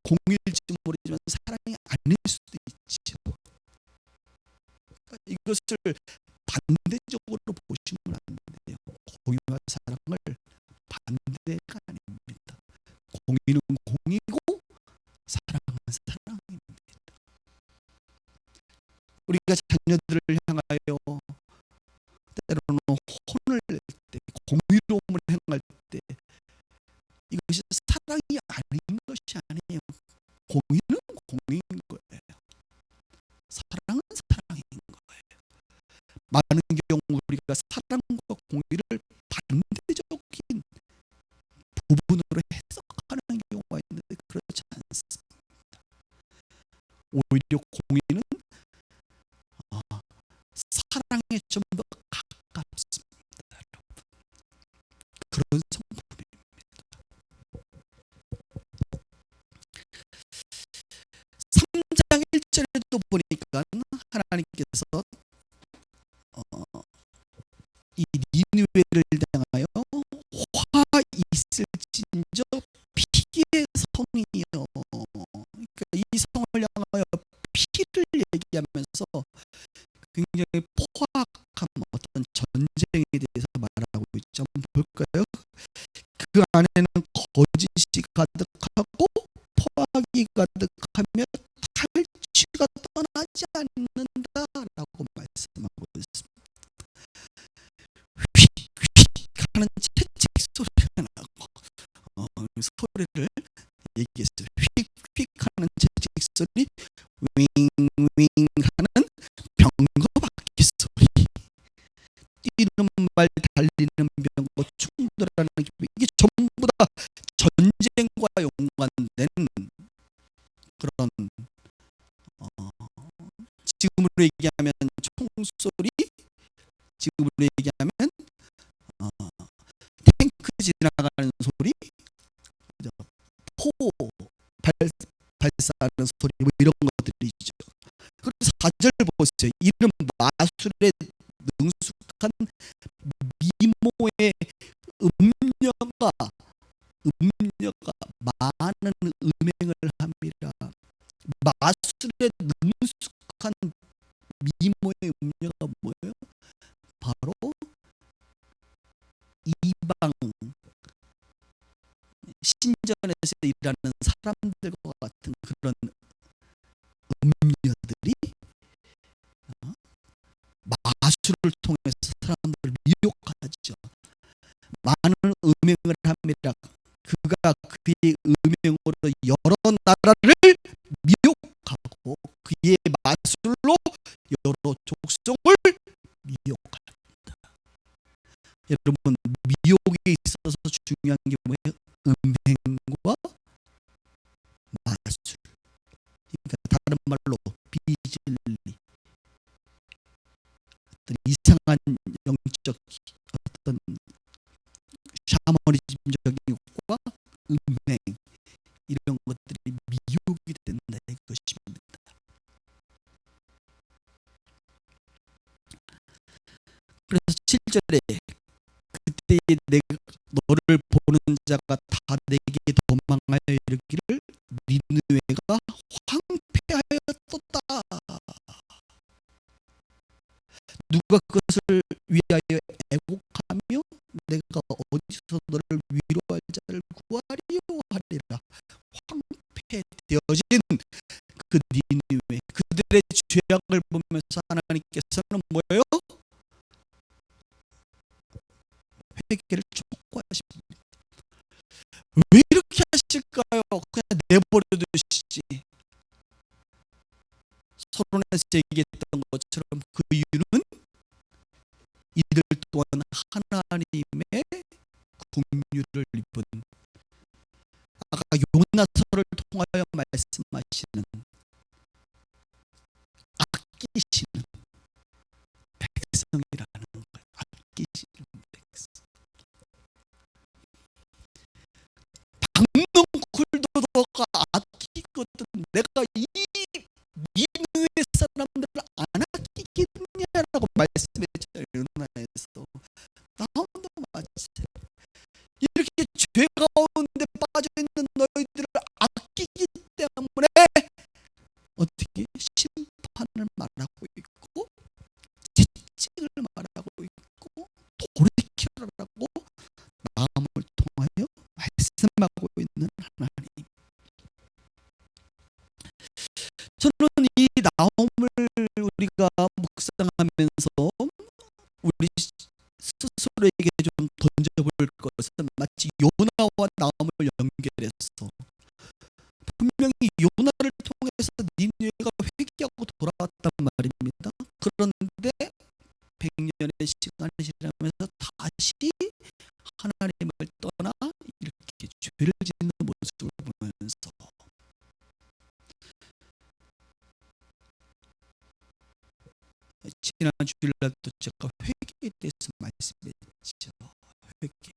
공의일지 모르지만 사랑이 아닐 수도 있죠. 그러니까 이것을 반대적으로 보시면 안 돼요. 공의와 사랑을 반대가 아닙니다. 공의는 공의고 사랑은 사랑입니다. 우리가 자녀들을 향하여 때로는 혼을 낼 때, 공의로움을 행할 때 이것이 사랑이 아닌 것이 아니에요. 공의는 공의인 거예요. 사랑은 사랑인 거예요. 많은 경우 우리가 사랑과 공의를 반대적인 부분으로 해석하는 경우가 있는데 그렇지 않습니다. 오히려 공의는 사랑에 좀 더 가깝습니다. 그런 성품입니다. 3장 1절에도 보니까 하나님께서 이 니느웨를 향하여 화 있을진저 피의 성이요. 그러니까 이 성을 향하여 피를 얘기하면서 굉장히 포악한 어떤 전쟁에 대해서 말하고 있죠. 한번 볼까요? 그 안에는 거짓이 가득하고 포악이 가득하며 탈취가 떠나지 않는다라고 말씀하고 있습니다. 휙휙 하는 채찍 소리가 나고 소리를 얘기했어요. 휙휙 하는 채찍 소리, 윙윙 하는 병거바퀴 소리, 뛰는 말, 달리는 병거, 충돌하는 기분, 이게 전부 다 전쟁과 연관된 그런 지금으로 얘기하면 총소리, 지금으로 얘기하면 탱크 지나가는 소리, 포 발사하는 소리, 뭐 이런 것들이죠. 그래서 4절 보세요. 이런 마술에 능숙한 미모의 음녀가 많은 음행을 합니다. 마술에 능숙한 미모의 음녀가 뭐예요? 바로 이방 신전에서 일하는 사람들과 같은 그런 음녀들이 마술을 통해서 사람들을 미혹하죠. 많은 음행을 합니다. 그가 그의 음행으로 여러 나라를 미혹하고 그의 마술로 여러 족속을 미혹합니다. 여러분, 미혹에 있어서 중요한 게 뭐예요? 음행과 마술. 그러니까 다른 말로 비진리, 어떤 이상한 영적 어떤 샤머니즘적인 것과 연맹, 이런 것들이 미혹이 된다 이것입니다. 그래서 7절에 그때에 내가 너를 보는 자가 다 내게 도망하여 이르기를 니느웨가 황폐하였도다. 누가 그것을 위하여 애곡하며 내가 어디서 너를 위로할 자를 구하리요 하리라. 황폐되어진 그 니느웨, 그들의 죄악을 보면서 하나님께서는 뭐예요? 회개를 촉구하십니다. 왜 이렇게 하실까요? 그냥 내버려 두시지. 서론에서 얘기했던 것처럼 그 이유는 이들 또한 하나님의 긍휼을 입은, 아까 요나서를 통하여 말씀하시는 아끼시는 백성이라는 거예요. 아끼시는 백성. 박농쿨도 너가 아끼거든. 내가 이 니느웨 사람들을 안 아끼겠냐라고 말씀했잖아요. 요나에서. 나도 마찬가지. 이렇게 죄 가운데 빠져있는 너희들을 아끼기 때문에 어떻게 심판을 말하고 있고 채찍을 말하고 있고 돌이키라고 마음을 통하여 말씀하고 있는 하나님. 저는 이 나옴을 우리가 묵상하면서 우리 스스로에게 좀 던져볼 것은 마치 요나와 나옴을 연결해서 분명히 요나를 통해서 니느웨가 회개하고 돌아왔단 말입니다. 그런데 100년의 시간이 지나면서 다시 하나님을 떠나 이렇게 죄를 짓는 모습을 보면서 지난 주일날도 제가 회개에 대해서 말씀했죠. 회개.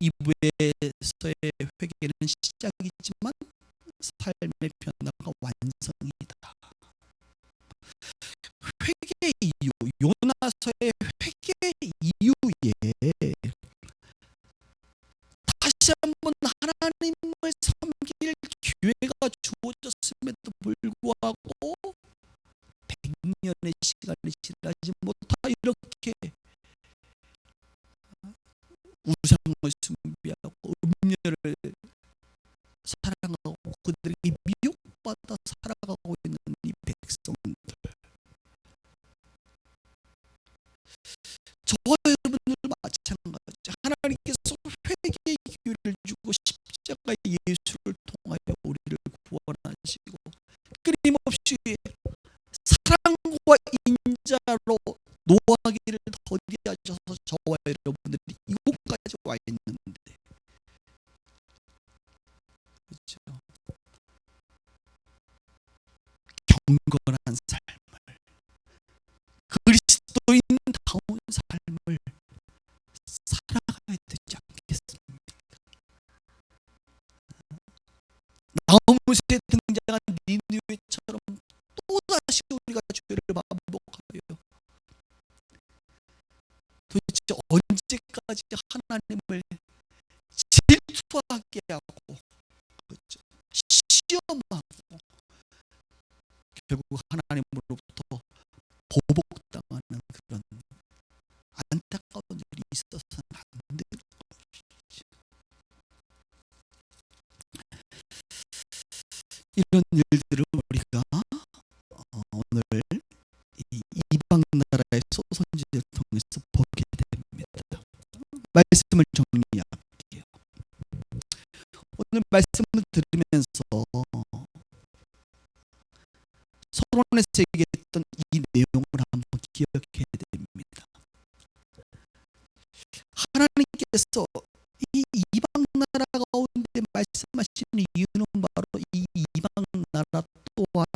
2부에서의 회개는 시작이지만 삶의 변화가 완성이다. 회개의 이유, 요나서의 회개의 이유에 다시 한번 하나님을 섬길 기회가 주어졌음에도 불구하고 100년의 시간이 지나지 못하 이렇게 우상을 숭배하고 음녀를 사랑하고 그들에게 미혹받아 살아가고 있는 이 백성들, 저와 여러분들 마찬가지. 하나님께서 회개의 기회를 주고 십자가의 예수를 통하여 우리를 구원하시고 끊임없이 사랑과 인자로 노하기를 더디하셔서 저와 여러분들이 이곳까지 와 있는데, 그렇죠? 경건한 삶을, 그리스도인다운 삶을 살아가야 되지 않겠습니까? 나무새 등장한 니느웨처럼 또다시 우리가 죄를 반복하여 도대체 언제까지 하나님을 질투하게 하고, 그렇죠? 시험하고 결국 하나님으로부터 보복당하는 그런 안타까운 일이 있어서는 안 되는 것이죠. 이런 일들을 우리가 오늘 이 이방 나라의 소선지를 통해서 보게 됩니다. 말씀을 정리할게요. 오늘 말씀을 들으면서 서론에서 얘기했던 이 내용을 한번 기억해야 됩니다. 하나님께서 이 이방 나라 가운데 말씀하시는 이유는 바로 이 이방 나라 또한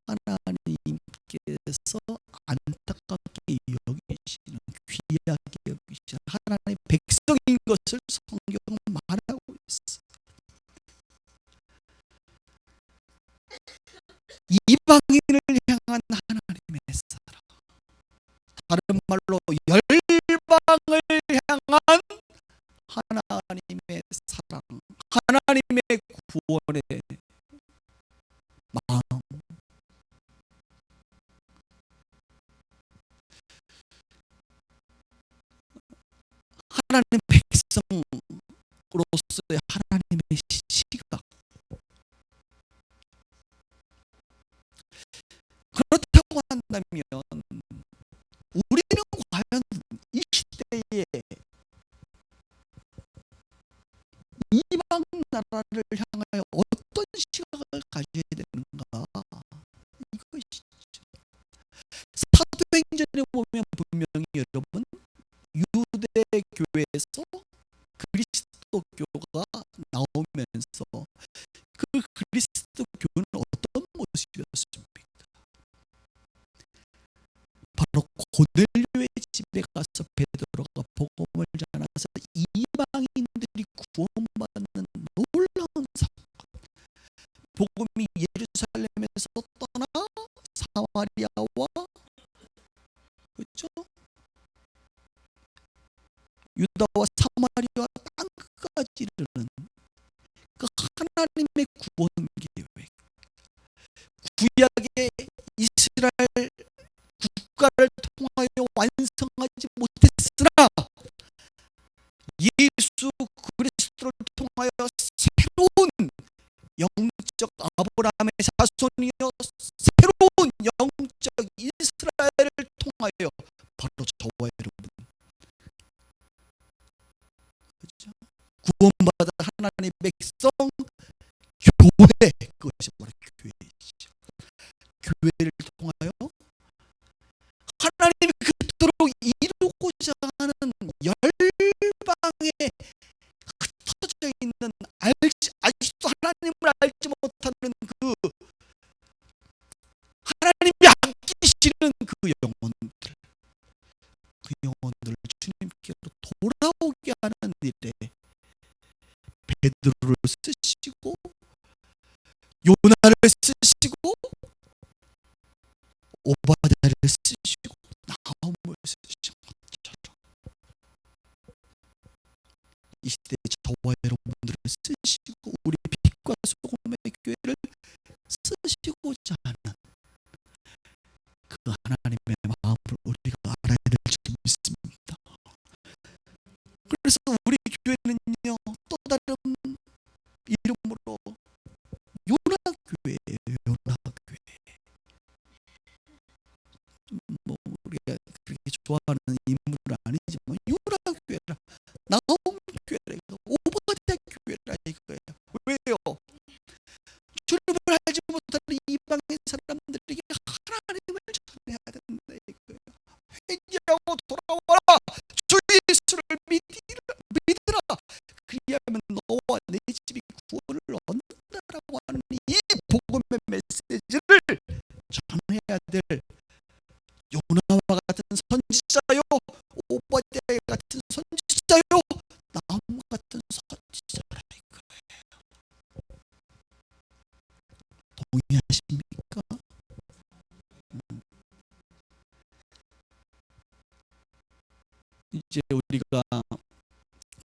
하나님께서 안타깝게 여기시는, 귀하게 여기시는 하나님의 백성인 것을 성경은 말하고 있어요. 이방인을 향한 하나님의 사랑, 다른 말로 열방을 향한 하나님의 사랑, 하나님의 구원의 마음. 하나님 백성으로서의 하나님의 시각. 그렇다고 한다면 우리는 과연 이 시대에 이방 나라를 향하여 어떤 시각을 가져야 되는가? 이것이죠. 사도행전에 보면 분명히 여러분, 유대 교회에서 그리스도교가 나오면서 그 그리스도교는 어떤 모습이었습니까? 바로 고넬료의 집에 가서 베드로가 복음을 전하서 이방인들이 구원받는 놀라운 사건. 복음이 예루살렘에서 떠나 사마리아와, 그렇죠? 유다와 사마리아와 땅끝까지 이르는 그 하나님의 구원 계획. 구약의 이스라엘 국가를 통하여 완성하지 못했으나 예수 그리스도를 통하여 새로운 영적 아브라함의 자손이여 새로운 영적 이스라엘을 통하여 바로 저와 여러분, 그렇죠? 구원받은 하나님의 백성 교회, 그것이 바로 교회이죠. 교회를 통하여 하나님이 그토록 이루고자 하는 열방에 흩어져 있는 아직도 하나님을 알지 못하는 그 하나님이 아끼시는 그 영혼들을 주님께로 돌아오게 하는 일에 베드로를 쓰시고 요나를 쓰시고 오바댜를 쓰시고 나홈을 쓰신 것처럼 이 시대에 저와 여러분들을 쓰시고 우리 빛과 소금의 교회를 쓰시고자 하는 그 하나님의 마음을 우리가 알아야 될 줄 믿습니다. 그래서 우리 교회는요, 또 다른 이름으로 요나교회예요. 요나교회. 뭐 우리가 그렇게 좋아하는 인물은 아니지만 요나교회라, 나홈교회라, 오바댜 교회라 이거예요. 왜요? 주님을 알지 못하는 이방인 사람들에게 하나님을 전해야 된다 이거예요. 회개하고 돌아와라. 주 예수를 믿으라. 그리하면 너와 내 집이 구원을 얻는다라고 하는 이 복음의 메시지를 전해야 될 요나와 같은 선지자요, 오바댜 같은 선지자요, 나홈 같은 선지자라 이거예요. 동의하십니까? 이제 우리가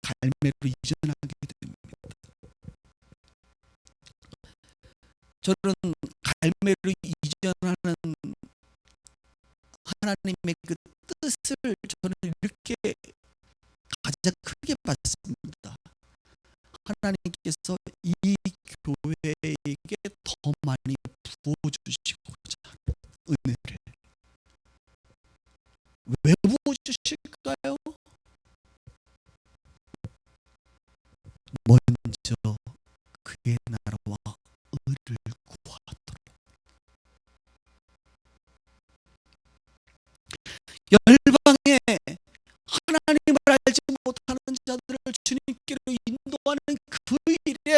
갈매로 이전하게 됩니다. 저는 갈매로 이전하는 하나님의 그 뜻을 저는 이렇게 가장 크게 받습니다. 하나님께서 이 교회에게 더 많이 부어주시고자 하는 은혜를. 왜 부어주실까요? 먼저 그의 나라와 의를 구하도록. 열방에 하나님을 알지 못하는 자들을 주님께로 인도하는 그 일에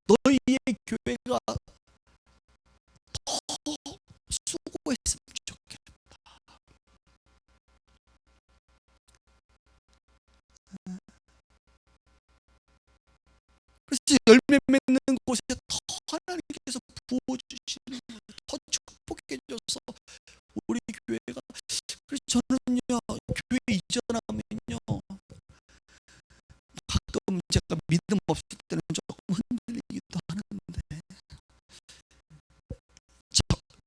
너희의 교회가 더 수고했으면 좋겠다. 그래서 열매 맺는 곳에 더 하나님께서 부어주시는, 더 의존하면요, 가끔 제가 믿음 없을 때는 조금 흔들리기도 하는데,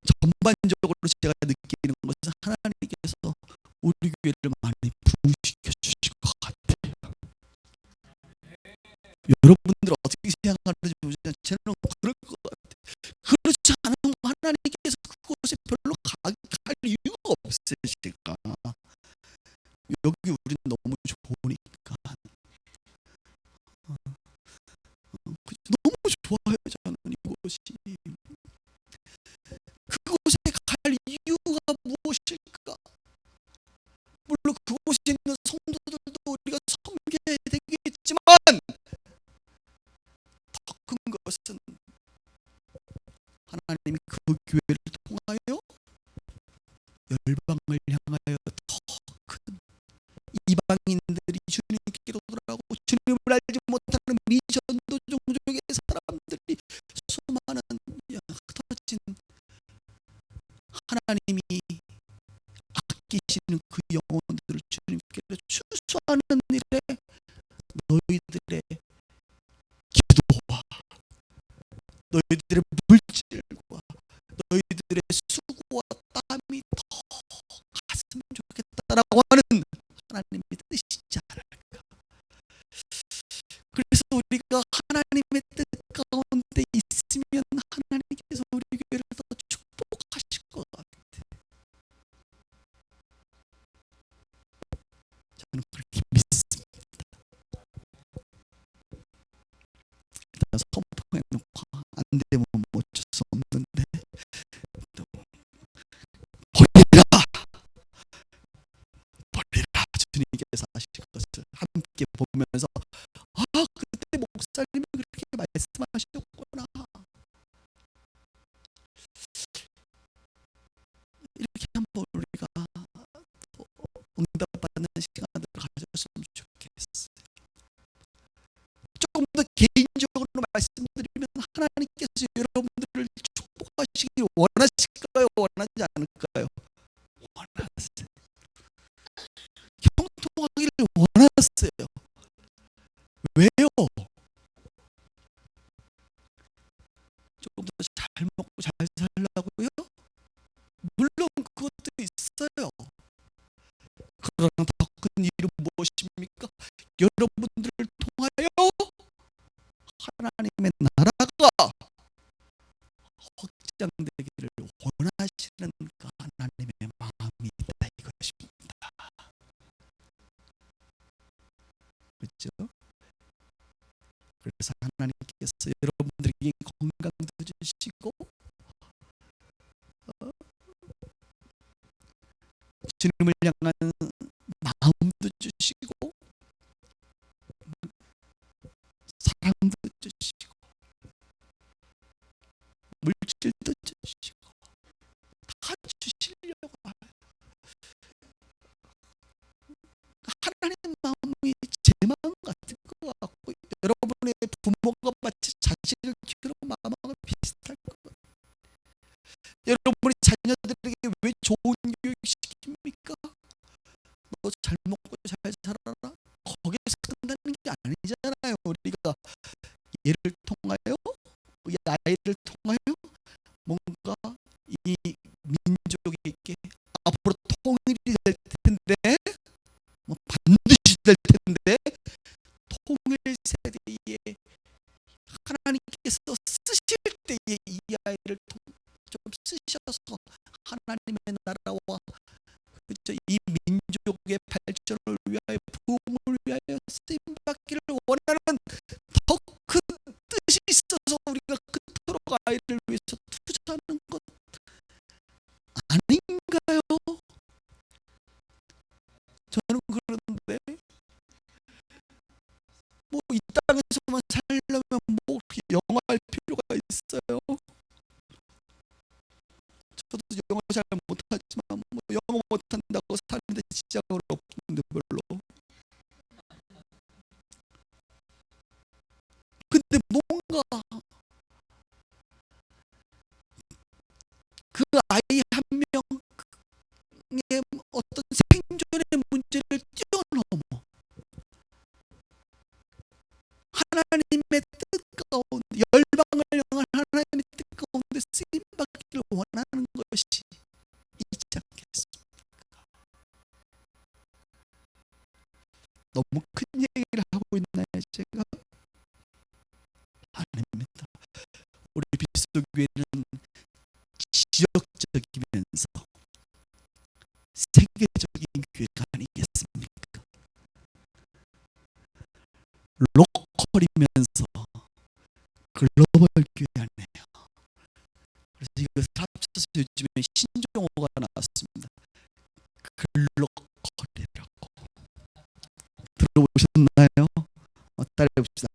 전반적으로 제가 느끼는 것은 하나님께서 우리 교회를 많이 부흥시켜 주실 것 같아요. 여러분들 어떻게 생각하는지 모르지만 저는 그럴 것 같아요. 그렇지 않으면 하나님께서 그곳에 별로 갈 이유가 없으실까. 여기 우리는 너무 좋으니까, 너무 좋아요. 저는 이곳이, 그곳에 갈 이유가 무엇일까. 물론 그곳에 있는 성도들도 우리가 섬겨야 되겠지만, 더 큰 것은 하나님이 그 교회를 통하여 열방을 향하여 더 큰 이방인들이 주님께로 돌아오고, 주님을 알지 못하는 미전도 종족의 사람들이, 수많은 흩어진 하나님이 아끼시는 그 영혼들을 주님께로 추수하는 일에 너희들의 기도와 너희들의 물질과 너희들의 수고와 땀이 더 갔으면 좋겠다라고 하는 하나님의 뜻이지 않을까. 그래서 우리가 하나님의 뜻 가운데 있으면 하나님께서 우리 교회를 더 축복하실 것 같아요. 저는 그렇게 믿습니다. 일단 선포해놓고 안 되면 어쩔 수 없는데, 또 버리라, 버리라, 주님께서 하실 것을 함께 보면서, 그때 목사님이 그렇게 말씀하셨구나, 이렇게 한번 우리가 응답받는 시간을 가졌으면 좋겠어요. 조금 더 개인적으로 말씀드리면, 하나님께서 여러분들을 축복하시길 원하실까요? 원하지 않을까요? 원하세요. 형통하기를 원하세요. 왜요? 조금 더 잘 먹고 잘 살라고요? 물론 그것도 있어요. 그러나 더 큰 일은 무엇입니까? 여러분들을 통하여 하나님의 나라가 확장되기를 원하시는 그 하나님의 마음이 있다, 이것입니다. 그렇죠? 그래서 하나님께서 여러분들에게 건강도 주시고, 주님을 향한 마음도 주시고, 사랑도 주시고, 물질도 주시고, 다 주시려고 해요. 하나님의 마음이 제 마음 같은 것 같고, 여러분의 부모가 마치 자식을 키우는 마음하고 비슷할 것 같아요. 여러분이 자녀들에게 왜 좋은 교육 시킵니까? 너 잘 먹고 잘 살아라, 거기에서 끝나는 게 아니잖아요. 우리가 얘를 통하여, 이 아이를 통하여 뭔가 이 민족에게 앞으로 통일이 될 텐데, 반드시 될 텐데, 통일 세대에 하나님께서 쓰실 때에 이 아이를 좀 쓰셔서 하나님의 나라와, 그렇죠, 이 민족의 발전을 위하여, 부흥을 위하여 쓰임받기를 원하는 더 큰 뜻이 있어서 우리가 그토록 아이를 위해서 투자하는 것 아닌가요? 저는 그런데, 뭐 이 땅에서만 살려면 뭐 그렇게 영화할 필요가 있어요? 저도 영어 잘 못하지만 뭐 영어 못한다고 사는데 지장은 없는데 별로. 근데 뭔가 그 아이 한 명의 어떤 생존의 문제를 너무 큰 얘기를 하고 있나요 제가? 아닙니다. 우리 비수교회는 지역적이면서 세계적인 교회가 아니겠습니까? 로컬이면서 글로벌 교회 아니에요. 그래서 이것을 합쳐서 요즘에 신종어가 나왔습니다. 글로컬이라고. 들어보셨나요? 따라해봅시다.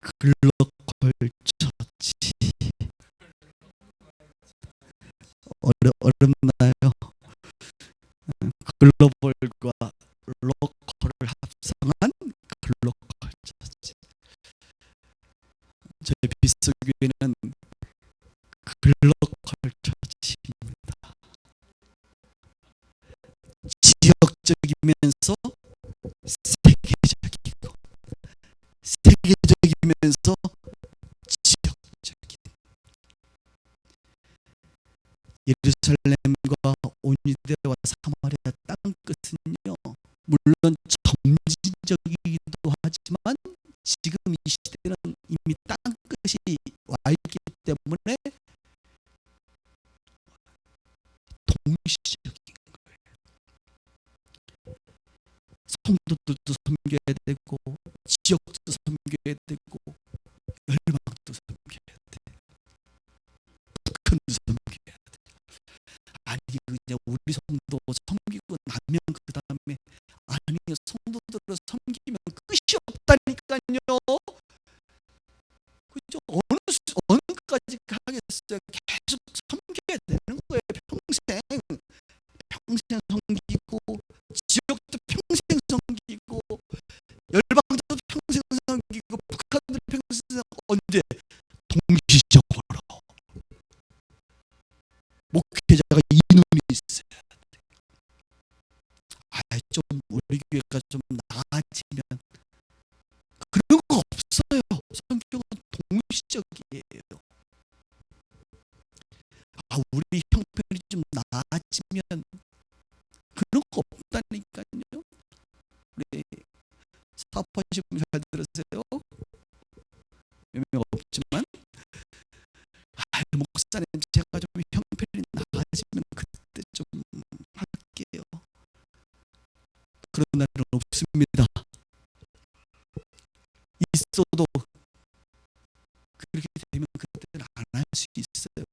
글로컬 처치. 어렵나요? 글로벌과 로컬을 합성한 글로컬 처치. 저희 비스교회는 글로컬 처치입니다. 지역적이면서 세계적이고 세계적이면서 지역적인. 예루살렘과 온유대와 사마리아 땅끝은요, 물론 점진적이기도 하지만 지금 이 시대는 이미 땅끝이 와 있기 때문에 동시적인 거예요. 성도들도 섬겨야 되고 지역도 섬겨야 되고 열방도 섬겨야 돼. 북한도 섬겨야 돼. 아니 그냥 우리 성도 섬기고 나면 그 다음에 아니 성도들을 섬기면 끝이 없다니까요. 그죠? 어느까지 하겠어요? 계속 섬겨야 되는 거예요. 평생 섬기고 지역도 평생 섬기고 열방도 평생 섬기고 북한도 평생 언제? 동시적으로 목회자가 이 눈이 있어요. 좀 우리 교회가 좀 나아지면 그런 거 없어요. 성격은 동시적이에요. 우리 형편이 좀 나아지면 그런 거 없다니까요. 우리 사업하시는 분 잘 들으세요. 몇 명 없지만 목사님 제가 좀 형편이 나아지면 그때 좀 할게요. 그런 날은 없습니다. 있어도 그렇게 되면 그때는 안 할 수 있어요.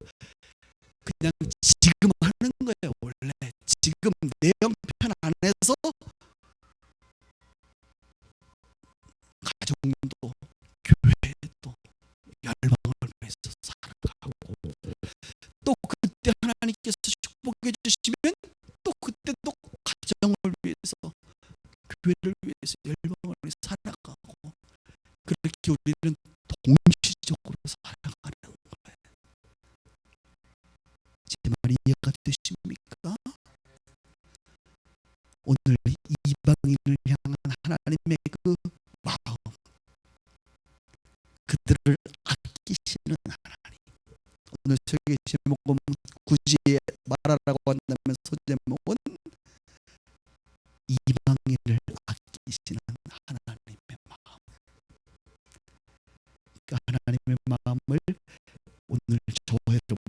그냥 지금 하는 거예요. 원래 지금 내 형편 안에서 가정도 교회도 열방을 위해서 살아가고 또 그때 하나님께서 축복해 주시면 또 그때 또 가정을 위해서 교회를 위해서 열방을 위해서 살아가고 그렇게 우리는 동시적으로 살아가는 거예요. 제 말이 이해가 되십니까? 오늘 이방인을 향한 하나님의 그 마음, 그들을 아끼시는 하나님. 오늘 저기 제목은 굳이 말하라고 한다면 소제목은 이방인을 아끼시는 하나님의 마음. 그 하나님의 마음을 오늘 저와 여러분